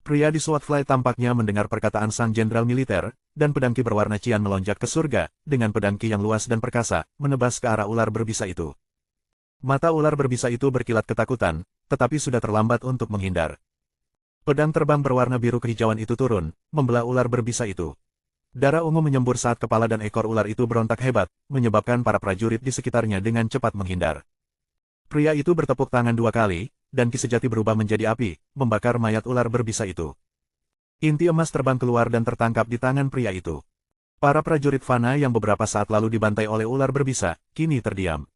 Pria di sword flight tampaknya mendengar perkataan sang jenderal militer, dan pedang ki berwarna cian melonjak ke surga, dengan pedang ki yang luas dan perkasa, menebas ke arah ular berbisa itu. Mata ular berbisa itu berkilat ketakutan, tetapi sudah terlambat untuk menghindar. Pedang terbang berwarna biru kehijauan itu turun, membelah ular berbisa itu. Darah ungu menyembur saat kepala dan ekor ular itu berontak hebat, menyebabkan para prajurit di sekitarnya dengan cepat menghindar. Pria itu bertepuk tangan 2 kali, dan ki sejati berubah menjadi api, membakar mayat ular berbisa itu. Inti emas terbang keluar dan tertangkap di tangan pria itu. Para prajurit fana yang beberapa saat lalu dibantai oleh ular berbisa, kini terdiam.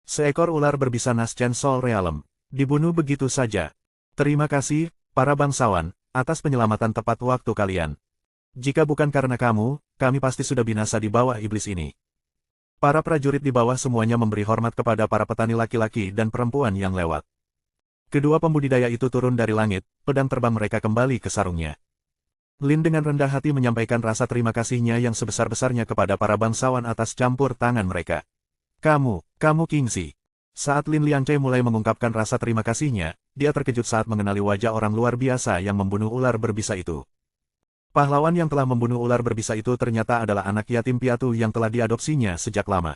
Seekor ular berbisa Naschen Sol Realem, dibunuh begitu saja. Terima kasih, para bangsawan, atas penyelamatan tepat waktu kalian. Jika bukan karena kamu, kami pasti sudah binasa di bawah iblis ini. Para prajurit di bawah semuanya memberi hormat kepada para petani laki-laki dan perempuan yang lewat. Kedua pembudidaya itu turun dari langit, pedang terbang mereka kembali ke sarungnya. Lin dengan rendah hati menyampaikan rasa terima kasihnya yang sebesar-besarnya kepada para bangsawan atas campur tangan mereka. Kamu Kingzi. Saat Lin Liangcai mulai mengungkapkan rasa terima kasihnya, dia terkejut saat mengenali wajah orang luar biasa yang membunuh ular berbisa itu. Pahlawan yang telah membunuh ular berbisa itu ternyata adalah anak yatim piatu yang telah diadopsinya sejak lama.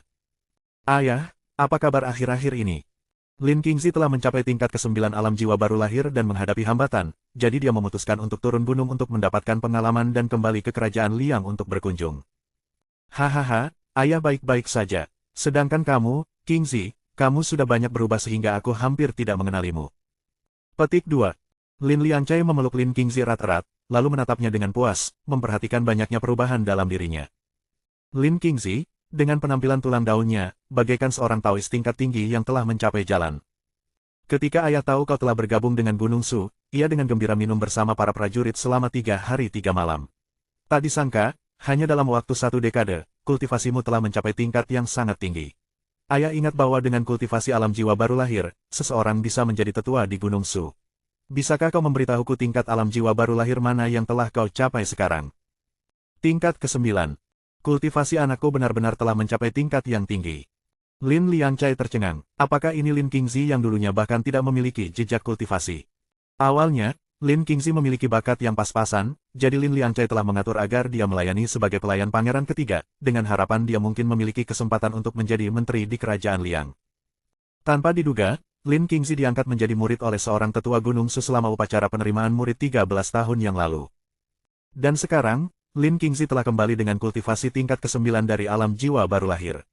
Ayah, apa kabar akhir-akhir ini? Lin Qingzi telah mencapai tingkat ke-9 alam jiwa baru lahir dan menghadapi hambatan, jadi dia memutuskan untuk turun gunung untuk mendapatkan pengalaman dan kembali ke kerajaan Liang untuk berkunjung. Hahaha, ayah baik-baik saja. Sedangkan kamu, Qingzi, kamu sudah banyak berubah sehingga aku hampir tidak mengenalimu. Petik 2. Lin Liangcai memeluk Lin Qingzi erat-erat, lalu menatapnya dengan puas, memperhatikan banyaknya perubahan dalam dirinya. Lin Qingzi, dengan penampilan tulang daunnya, bagaikan seorang Taois tingkat tinggi yang telah mencapai jalan. Ketika ayah tahu kau telah bergabung dengan Gunung Su, ia dengan gembira minum bersama para prajurit selama 3 hari 3 malam. Tak disangka, hanya dalam waktu 1 dekade, kultivasimu telah mencapai tingkat yang sangat tinggi. Ayah ingat bahwa dengan kultivasi alam jiwa baru lahir, seseorang bisa menjadi tetua di Gunung Su. Bisakah kau memberitahuku tingkat alam jiwa baru lahir mana yang telah kau capai sekarang? Tingkat ke-9. Kultivasi anakku benar-benar telah mencapai tingkat yang tinggi. Lin Liangcai tercengang. Apakah ini Lin Qingzi yang dulunya bahkan tidak memiliki jejak kultivasi? Awalnya, Lin Qingzi memiliki bakat yang pas-pasan, jadi Lin Liangcai telah mengatur agar dia melayani sebagai pelayan pangeran ketiga, dengan harapan dia mungkin memiliki kesempatan untuk menjadi menteri di kerajaan Liang. Tanpa diduga, Lin Qingzi diangkat menjadi murid oleh seorang tetua Gunung Su selama upacara penerimaan murid 13 tahun yang lalu. Dan sekarang, Lin Qingzi telah kembali dengan kultivasi tingkat ke-9 dari alam jiwa baru lahir.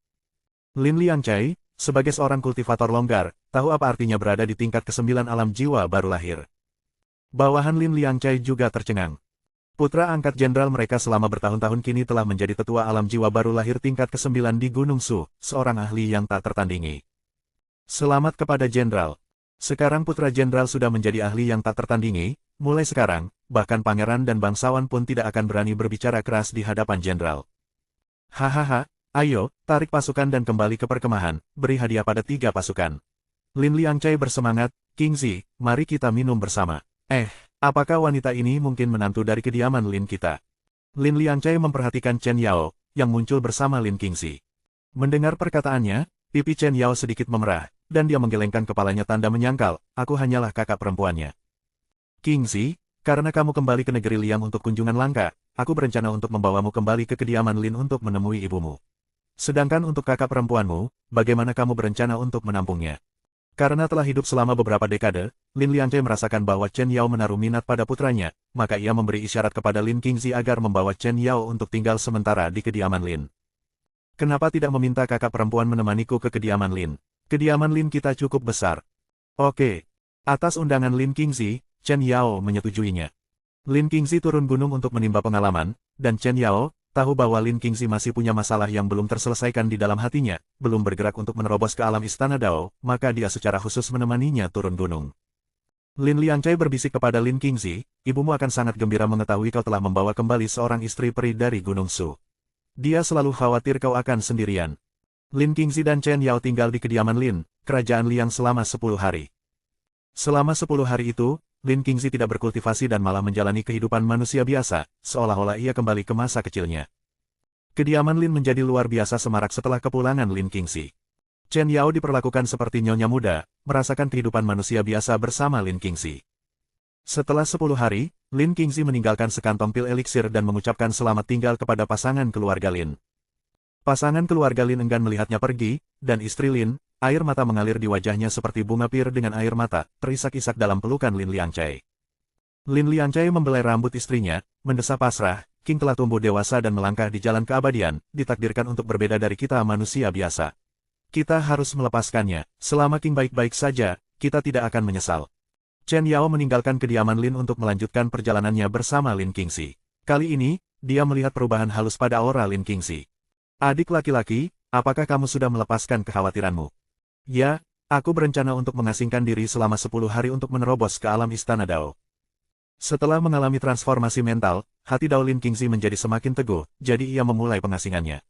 Lin Liangcai, sebagai seorang kultivator longgar, tahu apa artinya berada di tingkat ke-9 alam jiwa baru lahir. Bawahan Lin Liangcai juga tercengang. Putra angkat jenderal mereka selama bertahun-tahun kini telah menjadi tetua alam jiwa baru lahir tingkat ke-9 di Gunung Su, seorang ahli yang tak tertandingi. Selamat kepada jenderal. Sekarang putra jenderal sudah menjadi ahli yang tak tertandingi, mulai sekarang, bahkan pangeran dan bangsawan pun tidak akan berani berbicara keras di hadapan jenderal. Hahaha, ayo, tarik pasukan dan kembali ke perkemahan, beri hadiah pada 3 pasukan. Lin Liangcai bersemangat, Qingzi, mari kita minum bersama. Apakah wanita ini mungkin menantu dari kediaman Lin kita? Lin Liangcai memperhatikan Chen Yao, yang muncul bersama Lin Qingzi. Mendengar perkataannya, Pipi Chen Yao sedikit memerah, dan dia menggelengkan kepalanya tanda menyangkal, aku hanyalah kakak perempuannya. Kingzi, karena kamu kembali ke negeri Liang untuk kunjungan langka, aku berencana untuk membawamu kembali ke kediaman Lin untuk menemui ibumu. Sedangkan untuk kakak perempuanmu, bagaimana kamu berencana untuk menampungnya? Karena telah hidup selama beberapa dekade, Lin Liangcai merasakan bahwa Chen Yao menaruh minat pada putranya, maka ia memberi isyarat kepada Lin Qingzi agar membawa Chen Yao untuk tinggal sementara di kediaman Lin. Kenapa tidak meminta kakak perempuan menemaniku ke kediaman Lin? Kediaman Lin kita cukup besar. Oke. Atas undangan Lin Qingzi, Chen Yao menyetujuinya. Lin Qingzi turun gunung untuk menimba pengalaman, dan Chen Yao tahu bahwa Lin Qingzi masih punya masalah yang belum terselesaikan di dalam hatinya, belum bergerak untuk menerobos ke alam istana Dao, maka dia secara khusus menemaninya turun gunung. Lin Liangcai berbisik kepada Lin Qingzi, ibumu akan sangat gembira mengetahui kau telah membawa kembali seorang istri peri dari Gunung Su. Dia selalu khawatir kau akan sendirian. Lin Qingzi dan Chen Yao tinggal di kediaman Lin, kerajaan Liang selama 10 hari. Selama 10 hari itu, Lin Qingzi tidak berkultivasi dan malah menjalani kehidupan manusia biasa, seolah-olah ia kembali ke masa kecilnya. Kediaman Lin menjadi luar biasa semarak setelah kepulangan Lin Qingzi. Chen Yao diperlakukan seperti nyonya muda, merasakan kehidupan manusia biasa bersama Lin Qingzi. Setelah 10 hari, Lin Qingzi meninggalkan sekantong pil eliksir dan mengucapkan selamat tinggal kepada pasangan keluarga Lin. Pasangan keluarga Lin enggan melihatnya pergi, dan istri Lin, air mata mengalir di wajahnya seperti bunga pir dengan air mata, terisak-isak dalam pelukan Lin Liangcai. Lin Liangcai membelai rambut istrinya, mendesah pasrah, King telah tumbuh dewasa dan melangkah di jalan keabadian, ditakdirkan untuk berbeda dari kita manusia biasa. Kita harus melepaskannya, selama King baik-baik saja, kita tidak akan menyesal. Chen Yao meninggalkan kediaman Lin untuk melanjutkan perjalanannya bersama Lin Qingzi. Kali ini, dia melihat perubahan halus pada aura Lin Qingzi. Adik laki-laki, apakah kamu sudah melepaskan kekhawatiranmu? Ya, aku berencana untuk mengasingkan diri selama 10 hari untuk menerobos ke alam istana Dao. Setelah mengalami transformasi mental, hati Dao Lin Qingzi menjadi semakin teguh, jadi ia memulai pengasingannya.